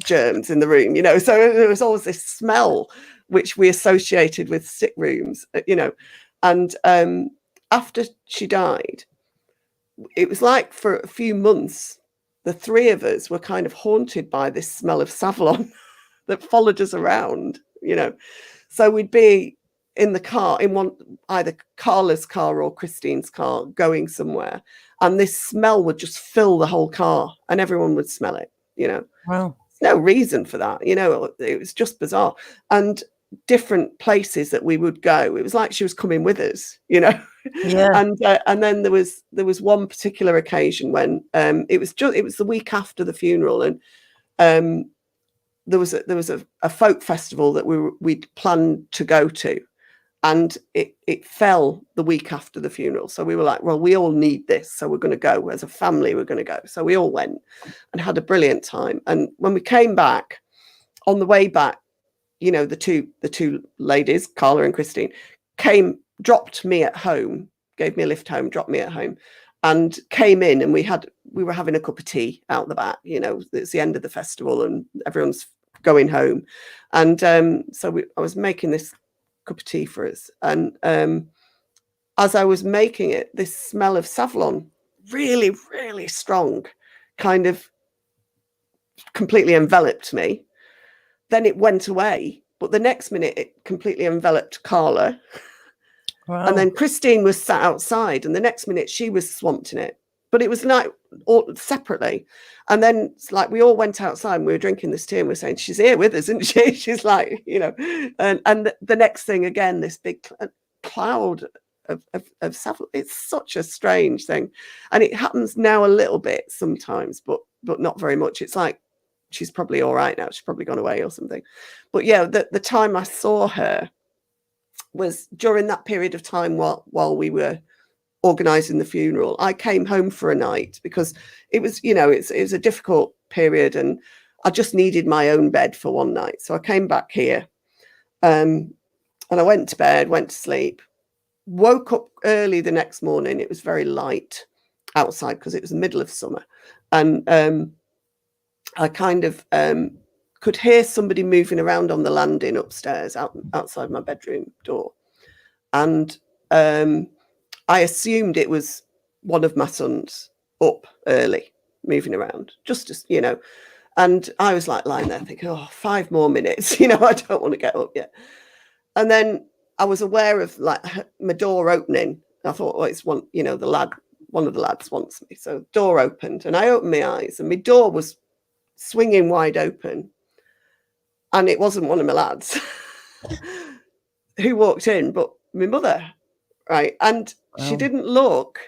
germs in the room, So there was always this smell which we associated with sick rooms, And after she died, it was like for a few months, the three of us were kind of haunted by this smell of Savlon that followed us around, So we'd be in the car, in either Carla's car or Christine's car, going somewhere, and this smell would just fill the whole car, and everyone would smell it, Wow. There's no reason for that, it was just bizarre. And different places that we would go, it was like she was coming with us, Yeah. And then there was one particular occasion when it was the week after the funeral, and there was a folk festival that we'd planned to go to, and it fell the week after the funeral. So we were like, well, we all need this, so we're going to go as a family. We're going to go. So we all went and had a brilliant time. And when we came back, on the way back, the two ladies, Carla and Christine, dropped me at home, gave me a lift home, dropped me at home, and came in, and we were having a cup of tea out the back. It's the end of the festival and everyone's going home. And so I was making this cup of tea for us. And as I was making it, this smell of Savlon, really, really strong, kind of completely enveloped me. then it went away. But the next minute, it completely enveloped Carla. Wow. And then Christine was sat outside, and the next minute she was swamped in it. But it was like all separately. And then it's like we all went outside and we were drinking this tea and we were saying, she's here with us, isn't she? She's like, you know, and the next thing again, this big cloud of stuff. It's such a strange thing. And it happens now a little bit sometimes, but not very much. It's like, she's probably all right now. She's probably gone away or something. But yeah, the time I saw her was during that period of time while we were organising the funeral. I came home for a night because it was, you know, it was a difficult period and I just needed my own bed for one night. So I came back here and I went to bed, went to sleep, woke up early the next morning. It was very light outside because it was the middle of summer. And I kind of could hear somebody moving around on the landing upstairs outside my bedroom door. And I assumed it was one of my sons up early, moving around, just as, you know. And I was like lying there thinking, oh, 5 more minutes, you know, I don't want to get up yet. And then I was aware of like my door opening. I thought, oh, it's one, you know, one of the lads wants me. So door opened and I opened my eyes and my door was swinging wide open. And it wasn't one of my lads who walked in, but my mother, right? And she didn't look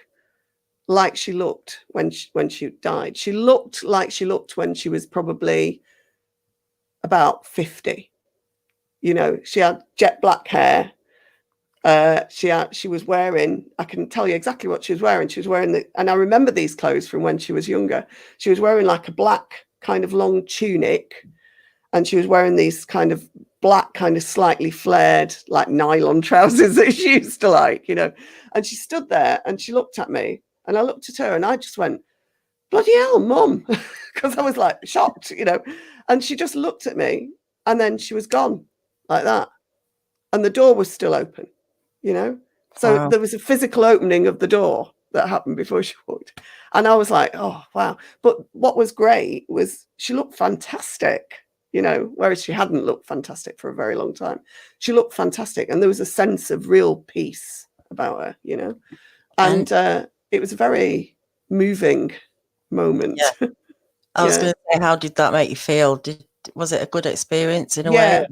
like she looked when she died. She looked like she looked when she was probably about 50. You know, she had jet black hair. She was wearing, I can tell you exactly what she was wearing. She was wearing and I remember these clothes from when she was younger. She was wearing like a black kind of long tunic, and she was wearing these kind of black, kind of slightly flared, like nylon trousers that she used to like, you know. And she stood there and she looked at me and I looked at her and I just went, bloody hell, Mum, because I was like shocked, you know. And she just looked at me and then she was gone like that. And the door was still open, you know. So there was a physical opening of the door that happened before she walked. And I was like, oh, wow. But what was great was she looked fantastic, you know, whereas she hadn't looked fantastic for a very long time. She looked fantastic. And there was a sense of real peace about her, you know. And it was a very moving moment. Yeah. I was going to say, how did that make you feel? Was it a good experience in a way?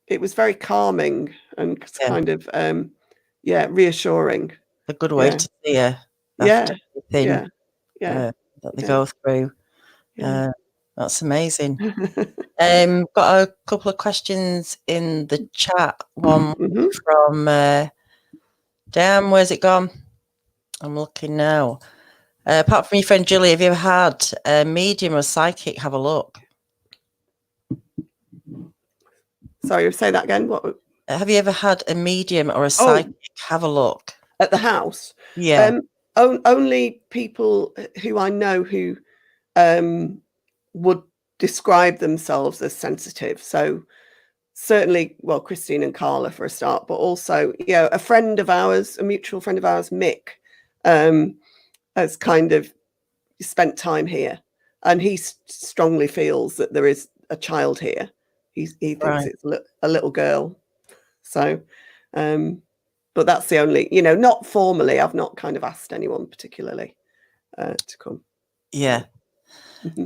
It was very calming and kind of, reassuring. A good way to see her. Everything that they go through. That's amazing. Got a couple of questions in the chat. One from Dan. Where's it gone? I'm looking now. Apart from your friend Julie, have you ever had a medium or psychic have a look? Sorry, say that again. What? Have you ever had a medium or a psychic have a look at the house? Yeah. Only people who I know who would describe themselves as sensitive. So certainly, well, Christine and Carla for a start, but also, a friend of ours, a mutual friend of ours, Mick, has kind of spent time here, and he strongly feels that there is a child here. He thinks it's a little girl. So, but that's the only, not formally. I've not kind of asked anyone particularly to come. Yeah.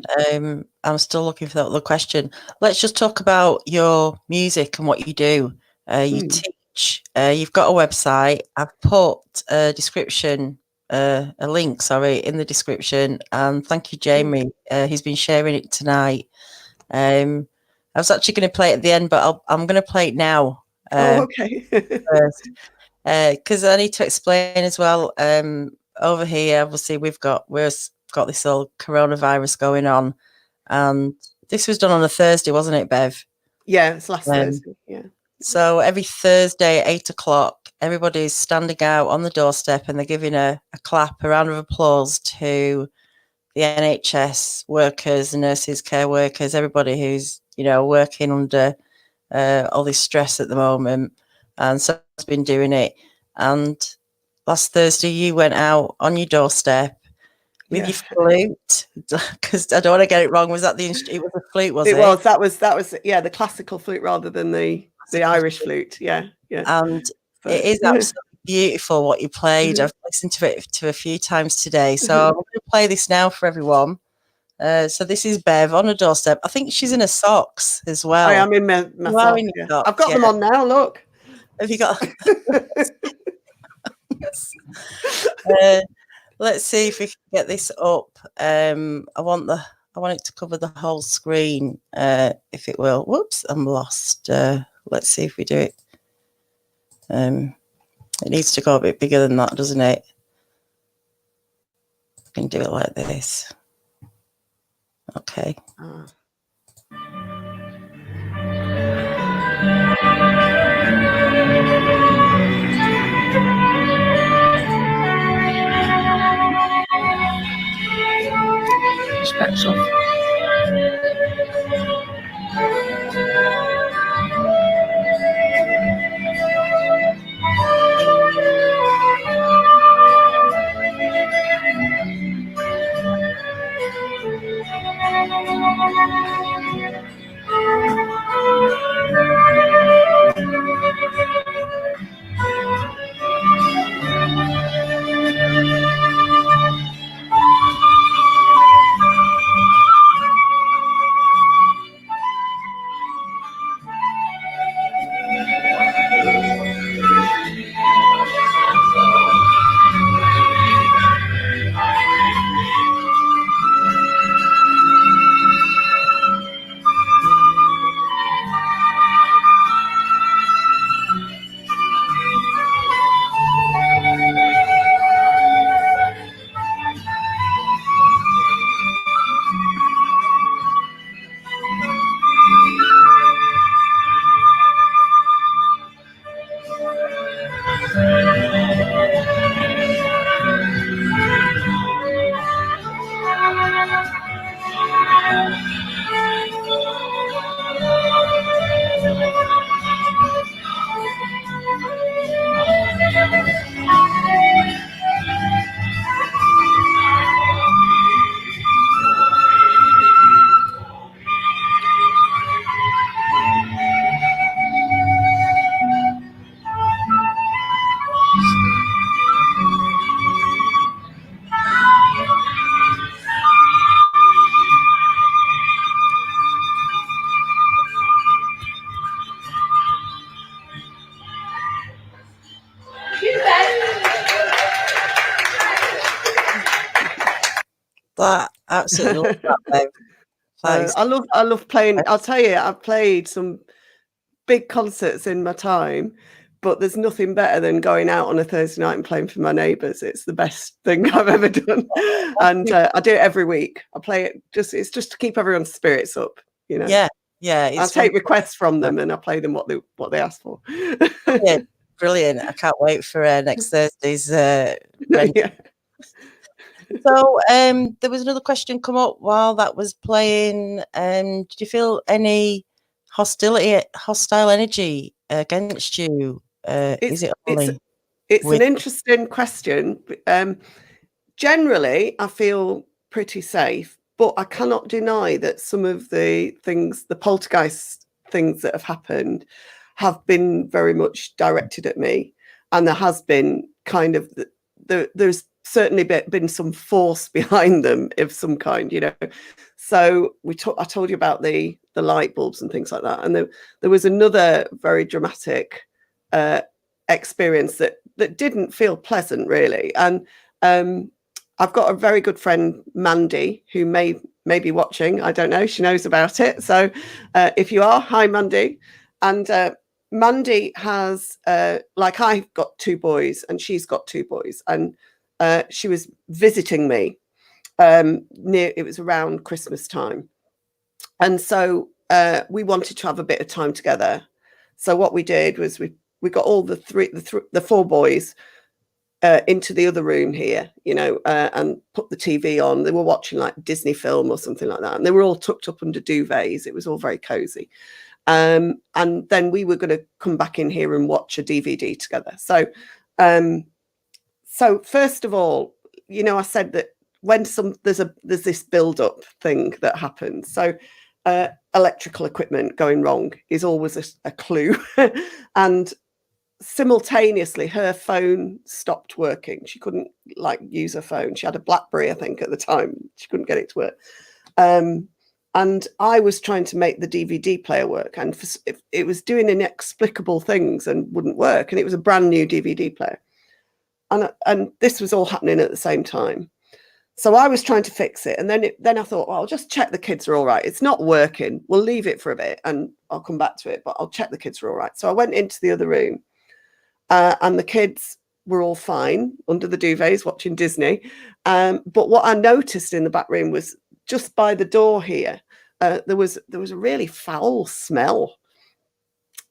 I'm still looking for that other question. Let's just talk about your music and what you do. You teach. You've got a website. I've put a description, a link, in the description. And thank you, Jamie. He's been sharing it tonight. I was actually going to play it at the end, but I'm going to play it now. Okay. First, because I need to explain as well. Over here, obviously, we've got this whole coronavirus going on, and this was done on a Thursday, wasn't it, Bev? Yeah, it's last Thursday. Yeah. So every Thursday at 8 o'clock, everybody's standing out on the doorstep and they're giving a clap, a round of applause to the NHS workers, nurses, care workers, everybody who's working under all this stress at the moment, and so has been doing it. And last Thursday, you went out on your doorstep, with your flute, because I don't want to get it wrong. Was that it was a flute, was it? It was. That was the classical flute rather than the Irish flute. Yeah. And it is absolutely beautiful what you played. I've listened to it a few times today. So I'm going to play this now for everyone. So this is Bev on a doorstep. I think she's in her socks as well. I am in my socks. Socks, I've got them on now. Look. Have you got? Let's see if we can get this up. I want it to cover the whole screen. If it will. Whoops, I'm lost. Let's see if we do it. It needs to go a bit bigger than that, doesn't it? I can do it like this. Okay. Specs off. That absolutely love that, Bev. I love playing. I'll tell you, I've played some big concerts in my time, but there's nothing better than going out on a Thursday night and playing for my neighbours. It's the best thing I've ever done, and I do it every week. I play it it's just to keep everyone's spirits up, you know. Yeah. I take requests from them and I play them what they ask for. Yeah, brilliant! I can't wait for next Thursday's. Yeah. So there was another question come up while that was playing. Did you feel any hostile energy against you? Is it only? It's an interesting question. Generally, I feel pretty safe, but I cannot deny that some of the poltergeist things that have happened have been very much directed at me, and there has been kind of there's certainly been some force behind them of some kind, you know. So I told you about the light bulbs and things like that, and there was another very dramatic experience that didn't feel pleasant really. And I've got a very good friend, Mandy, who may be watching. I don't know. She knows about it. So if you are, hi Mandy. And Mandy has like I've got 2 boys and she's got 2 boys, and she was visiting me it was around Christmas time, and so we wanted to have a bit of time together. So what we did was we got all the 4 boys into the other room here, you know, and put the TV on. They were watching like Disney film or something like that, and they were all tucked up under duvets. It was all very cozy. And then we were going to come back in here and watch a DVD together. So first of all, you know, I said that when there's this build up thing that happens. So electrical equipment going wrong is always a clue. And simultaneously her phone stopped working. She couldn't use her phone. She had a BlackBerry, I think, at the time. She couldn't get it to work. And I was trying to make the DVD player work, and it was doing inexplicable things and wouldn't work. And it was a brand new DVD player. And this was all happening at the same time. So I was trying to fix it. And then I thought, well, I'll just check the kids are all right. It's not working. We'll leave it for a bit and I'll come back to it, but I'll check the kids are all right. So I went into the other room and the kids were all fine under the duvets watching Disney. But what I noticed in the back room was just by the door here, there was a really foul smell.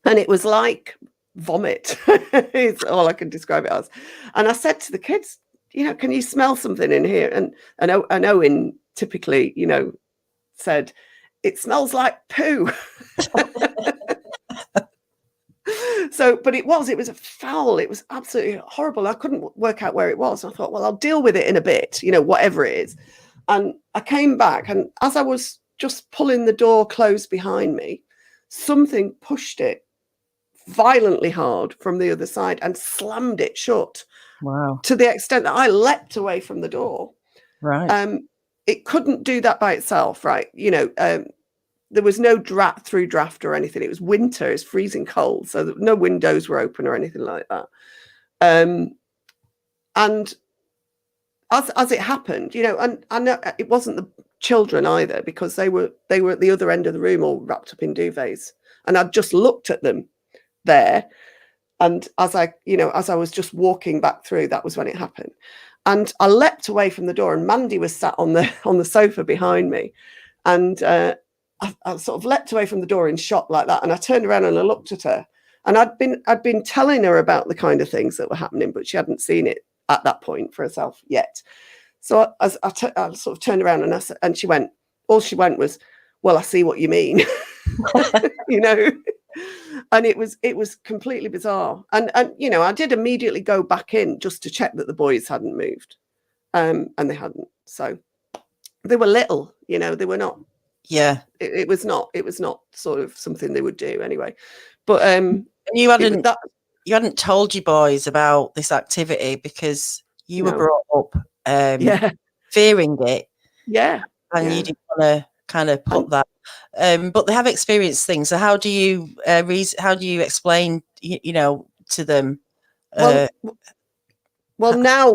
And it was like vomit. It's all I can describe it as. And I said to the kids, can you smell something in here? And Owen typically, said, it smells like poo. So, but it was foul. It was absolutely horrible. I couldn't work out where it was. I thought, well, I'll deal with it in a bit, whatever it is. And I came back, and as I was just pulling the door closed behind me, something pushed it violently hard from the other side and slammed it shut. Wow. To the extent that I leapt away from the door. Right. It couldn't do that by itself, right? There was no through draft or anything. It was winter, it's freezing cold, so no windows were open or anything like that. And as it happened, and I know it wasn't the children either, because they were at the other end of the room, all wrapped up in duvets, and I'd just looked at them there. And as I was just walking back through, that was when it happened. And I leapt away from the door, and Mandy was sat on the sofa behind me. And I sort of leapt away from the door in shock like that. And I turned around and I looked at her. And I'd been telling her about the kind of things that were happening, but she hadn't seen it at that point for herself yet. So I sort of turned around and she went, all she went was, well, I see what you mean. And it was completely bizarre. And I did immediately go back in just to check that the boys hadn't moved. And they hadn't. So they were little, they were not. Yeah. It was not sort of something they would do anyway. But you hadn't told your boys about this activity because you were brought up fearing it. Yeah. And you didn't want to kind of put that. But they have experienced things. So how do you explain to them? Well, now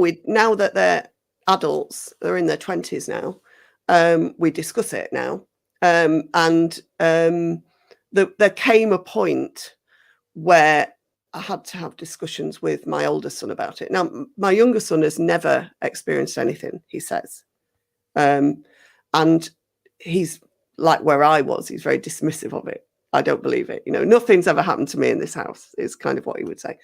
that they're adults, they're in their 20s now. We discuss it now. And there came a point where I had to have discussions with my older son about it. Now, my younger son has never experienced anything, he says. And he's like where I was, he's very dismissive of it. I don't believe it. Nothing's ever happened to me in this house is kind of what he would say.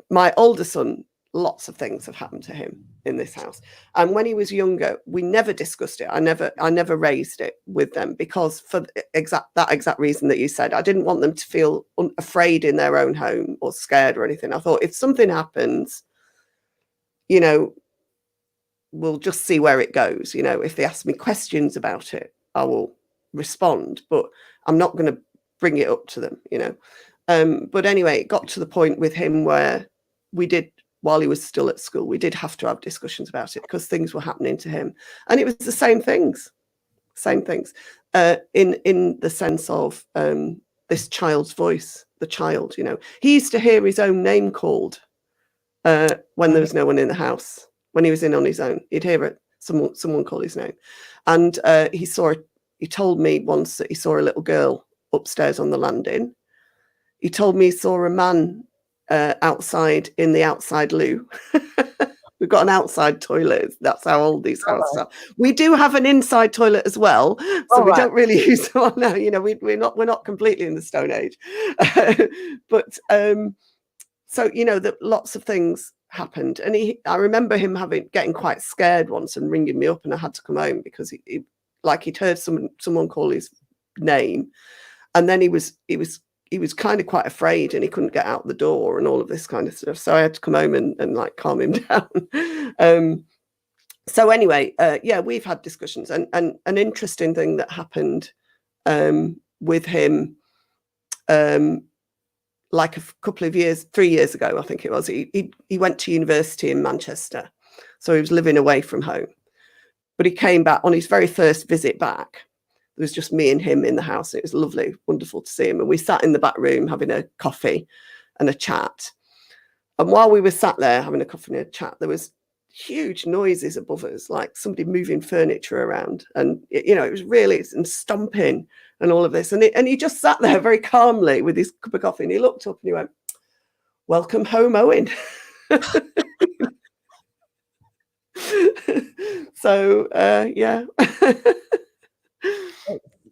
My older son, lots of things have happened to him in this house. And when he was younger, we never discussed it. I never raised it with them because for that exact reason that you said, I didn't want them to feel afraid in their own home or scared or anything. I thought if something happens, we'll just see where it goes. If they ask me questions about it, I will respond, but I'm not going to bring it up to them, But anyway, it got to the point with him where we did, while he was still at school, we did have to have discussions about it because things were happening to him. And it was the same things, in the sense of this child's voice, the child, He used to hear his own name called when there was no one in the house. When he was in on his own, he'd hear it, someone call his name. And he told me once that he saw a little girl upstairs on the landing. He told me he saw a man outside in the outside loo. We've got an outside toilet. That's how old these houses are. We do have an inside toilet as well, so we don't really use one now. We're not completely in the Stone Age, but so that lots of things happened. And I remember him getting quite scared once and ringing me up, and I had to come home because he'd heard someone call his name, and then he was kind of quite afraid and he couldn't get out the door and all of this kind of stuff. So I had to come home and calm him down. So anyway, yeah, we've had discussions, and an interesting thing that happened with him, like a couple of years, 3 years ago, I think it was. He went to university in Manchester, so he was living away from home. But he came back on his very first visit back. There was just me and him in the house. It was lovely, wonderful to see him. And we sat in the back room having a coffee and a chat. And while we were sat there having a coffee and a chat, there was huge noises above us, like somebody moving furniture around. And, you know, it was really, and stomping and all of this. And he just sat there very calmly with his cup of coffee. And he looked up and he went, "Welcome home, Owen." So, yeah.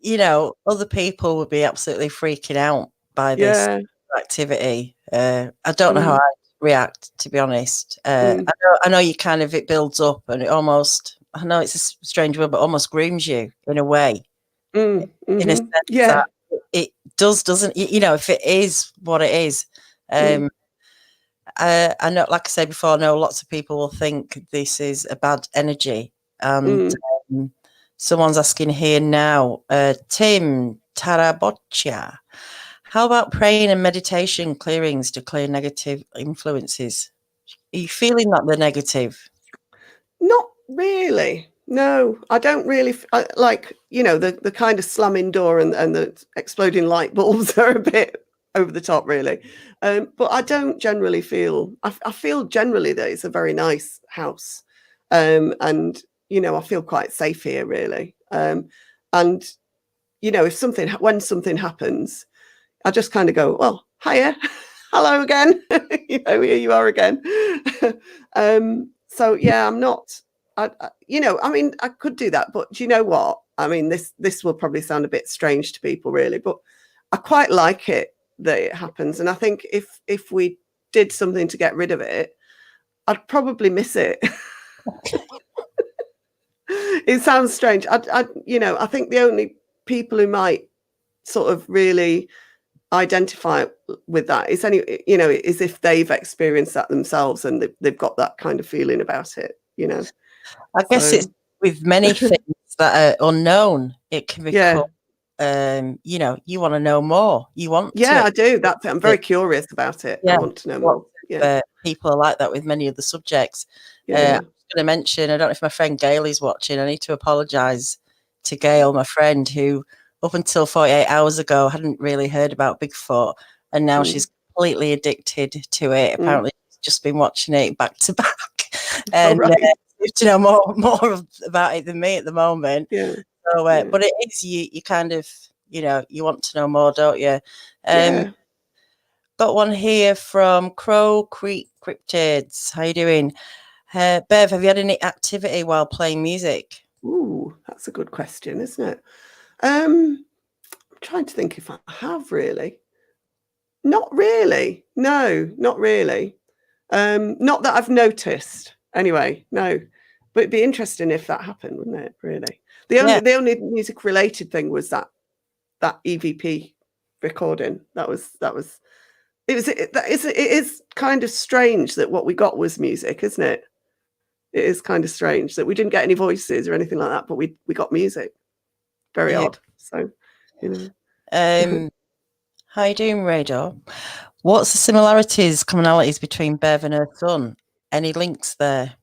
You know, other people would be absolutely freaking out by this activity. I don't know how I'd react, to be honest. I know you kind of, it builds up and it almost, I know it's a strange word, but almost grooms you in a way. In a sense that it does, doesn't, you know, if it is what it is. I know, like I said before, I know lots of people will think this is a bad energy. And someone's asking here now, Tim Taraboccia, how about praying and meditation clearings to clear negative influences? Are you feeling that they're negative? Not really. No, I don't really like, you know, the kind of slamming door and the exploding light bulbs are a bit over the top, really. But I don't generally feel, I feel generally that it's a very nice house. And, you know, I feel quite safe here, really. And, you know, when something happens, I just kind of go, "Well, hiya, hello again." You know, here you are again. So yeah, I'm not, you know, I mean, I could do that, but do you know what? I mean, this will probably sound a bit strange to people, really, but I quite like it that it happens. And I think if we did something to get rid of it, I'd probably miss it. It sounds strange. You know, I think the only people who might sort of really identify with that is you know, is if they've experienced that themselves and they've got that kind of feeling about it, you know. I guess it's with many things that are unknown, it can become, you know, you want to know more. You want I do. I'm very curious about it. I want to know more. People are like that with many of the subjects. I was going to mention, I don't know if my friend Gail is watching. I need to apologise to Gail, my friend, who up until 48 hours ago hadn't really heard about Bigfoot, and now she's completely addicted to it. Apparently, she's just been watching it back to back, and to know more about it than me at the moment. So, but it is you kind of, you know, you want to know more, don't you? Got one here from Crow Creek Cryptids. How you doing? Bev, have you had any activity while playing music? Ooh, that's a good question, isn't it? I'm trying to think if I have really. Not really. No, not really. Not that I've noticed. Anyway, no. But it'd be interesting if that happened, wouldn't it? Really. The only music related thing was that EVP recording. It is kind of strange that what we got was music, isn't it? It is kind of strange that we didn't get any voices or anything like that, but we got music. Very odd. So, you know. How you doing, Radar? What's the similarities, commonalities between Bev and her son? Any links there?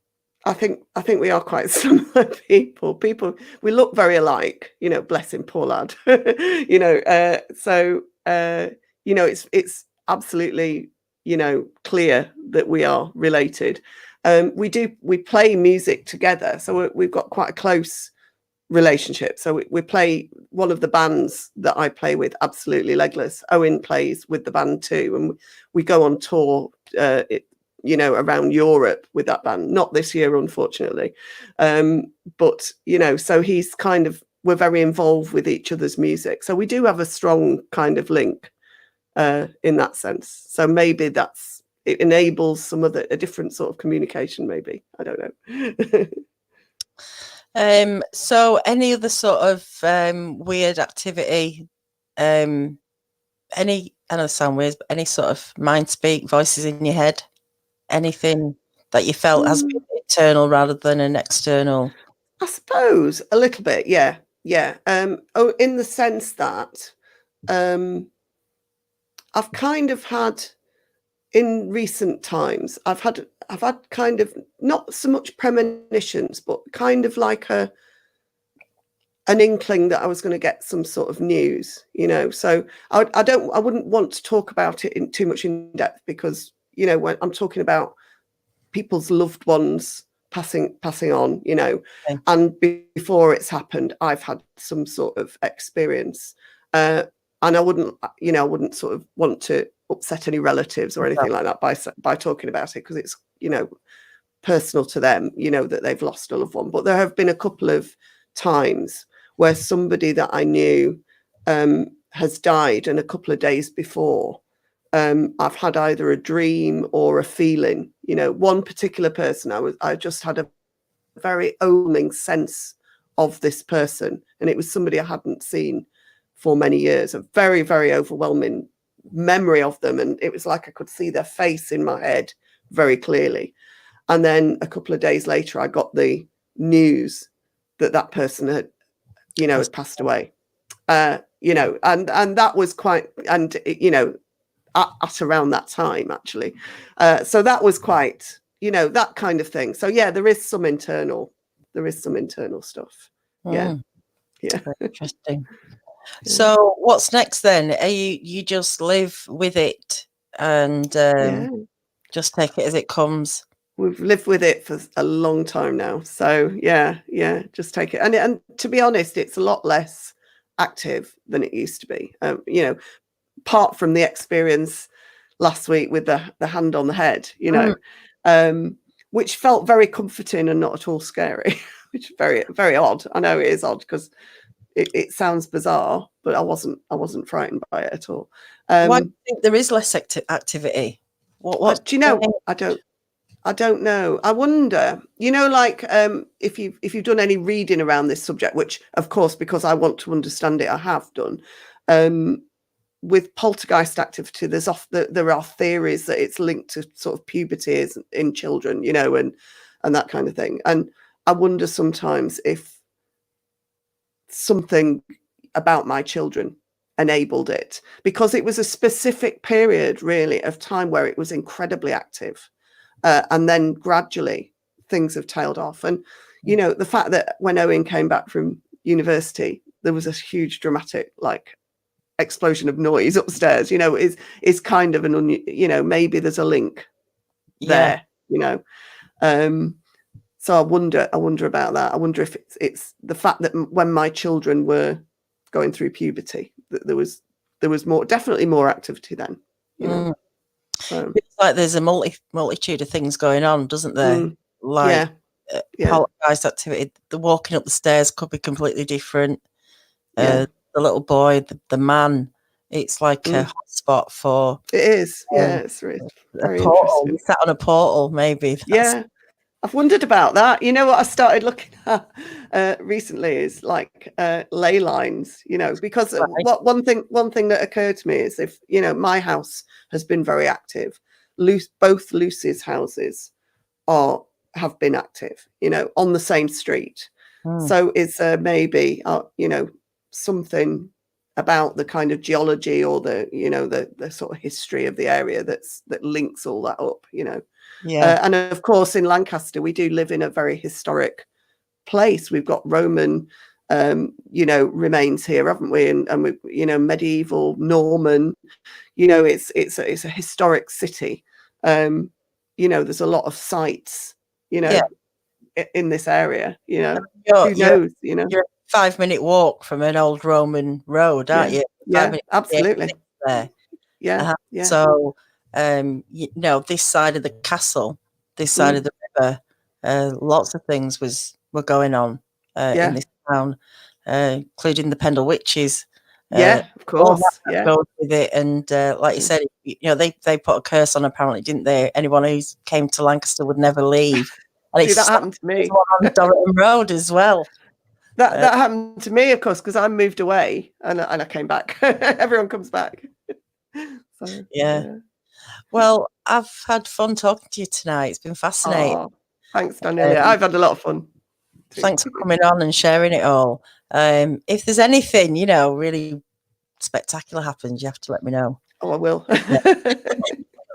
I think we are quite similar people. We look very alike, you know, bless him, poor lad. You know, so you know, it's absolutely, you know, clear that we are related. We play music together, so we've got quite a close relationship. So we play, one of the bands that I play with, Absolutely Legless, Owen plays with the band too, and we go on tour, you know, around Europe with that band. Not this year, unfortunately, but you know, so we're very involved with each other's music, so we do have a strong kind of link in that sense. So maybe it enables a different sort of communication, maybe. I don't know. So any other sort of weird activity, I know it sounds weird, but any sort of mind speak, voices in your head, anything that you felt has been internal rather than an external? I suppose a little bit, yeah. In the sense that I've kind of had, in recent times, I've had kind of not so much premonitions, but kind of like an inkling that I was going to get some sort of news, So I wouldn't want to talk about it in too much in depth, because when I'm talking about people's loved ones passing on, Okay. and before it's happened, I've had some sort of experience, and I wouldn't sort of want to upset any relatives or anything like that by talking about it, because it's personal to them, that they've lost a loved one. But there have been a couple of times where somebody that I knew has died, and a couple of days before, I've had either a dream or a feeling. One particular person, I just had a very overwhelming sense of this person, and it was somebody I hadn't seen for many years. A very, very overwhelming memory of them, and it was like I could see their face in my head very clearly. And then a couple of days later, I got the news that person had, had passed away. And that was quite, and at around that time, actually. So that was quite, that kind of thing. So yeah, there is some internal stuff. Yeah. Very interesting. So what's next then? Are you just live with it and just take it as it comes? We've lived with it for a long time now. So yeah, just take it. And to be honest, it's a lot less active than it used to be. Apart from the experience last week with the hand on the head, which felt very comforting and not at all scary, which is very, very odd. I know it is odd, because it sounds bizarre, but I wasn't frightened by it at all. Why do you think there is less activity? What do you know? I don't know. I wonder, like if you've done any reading around this subject, which of course, because I want to understand it, I have done. With poltergeist activity, there are theories that it's linked to sort of puberty in children, and that kind of thing. And I wonder sometimes if something about my children enabled it, because it was a specific period really of time where it was incredibly active, and then gradually things have tailed off. And the fact that when Owen came back from university, there was a huge dramatic explosion of noise upstairs, is kind of maybe there's a link there. So I wonder about that. I wonder if it's the fact that when my children were going through puberty, that there was definitely more activity then. So it's like there's a multitude of things going on, doesn't there? Poltergeist activity. The walking up the stairs could be completely different. The little boy, the man. It's like a hotspot for. It is. It's really very portal. interesting. We sat on a portal, maybe. I've wondered about that. What I started looking at recently is ley lines, because one thing that occurred to me is if, my house has been very active. Both Lucy's houses have been active, on the same street. So is there maybe, something about the kind of geology or the sort of history of the area that links all that up, and of course in Lancaster we do live in a very historic place. We've got Roman remains here, haven't we, and we, medieval Norman, it's a historic city. There's a lot of sites in this area, who knows, you're 5-minute walk from an old Roman road, aren't you? Absolutely there. So this side of the castle, this side of the river, lots of things were going on in this town, including the Pendle Witches. Of course, goes with it. And like you said, they put a curse on, apparently, didn't they? Anyone who came to Lancaster would never leave. And that happened to me on Dorrington Road as well. That happened to me, of course, because I moved away and I came back. Everyone comes back. So, Well, I've had fun talking to you tonight. It's been fascinating. Thanks, Daniela. I've had a lot of fun. Thanks for coming on and sharing it all. If there's anything, you know, really spectacular happens, you have to let me know. Oh, I will.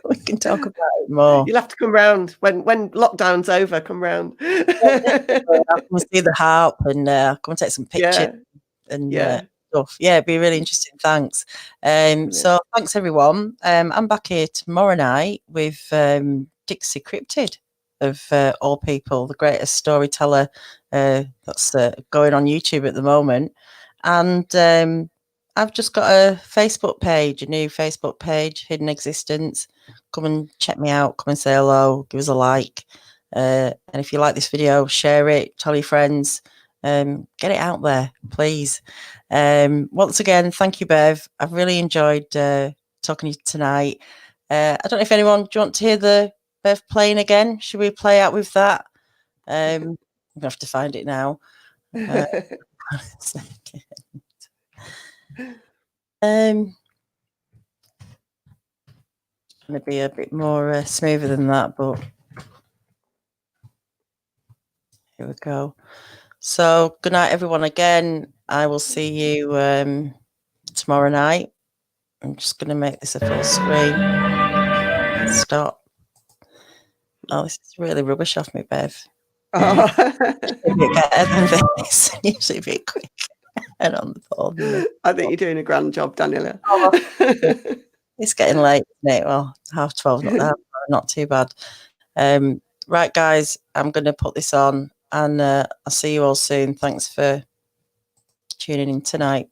We can talk about it more. You'll have to come round when lockdown's over. Come round. I'll come see the harp and come and take some pictures and stuff. Yeah, it'd be really interesting. Thanks. So thanks everyone. I'm back here tomorrow night with Dixie Cryptid, of all people, the greatest storyteller that's going on YouTube at the moment. And I've just got a Facebook page, a new Facebook page, Hidden Existence. Come and check me out. Come and say hello. Give us a like. And if you like this video, share it. Tell your friends. Get it out there, please. Once again, thank you, Bev. I've really enjoyed talking to you tonight. I don't know if anyone, do you want to hear the Bev playing again? Should we play out with that? I'm going to have to find it now. Going to be a bit more smoother than that, but here we go. So good night, everyone. Again, I will see you tomorrow night. I'm just going to make this a full screen. Stop. Oh, this is really rubbish off me, Bev. A bit better than this. Usually a bit quick and on the phone. I think you're doing a grand job, Daniela. It's getting late, isn't it? Well, 12:30, not too bad. Right, guys, I'm going to put this on and I'll see you all soon. Thanks for tuning in tonight.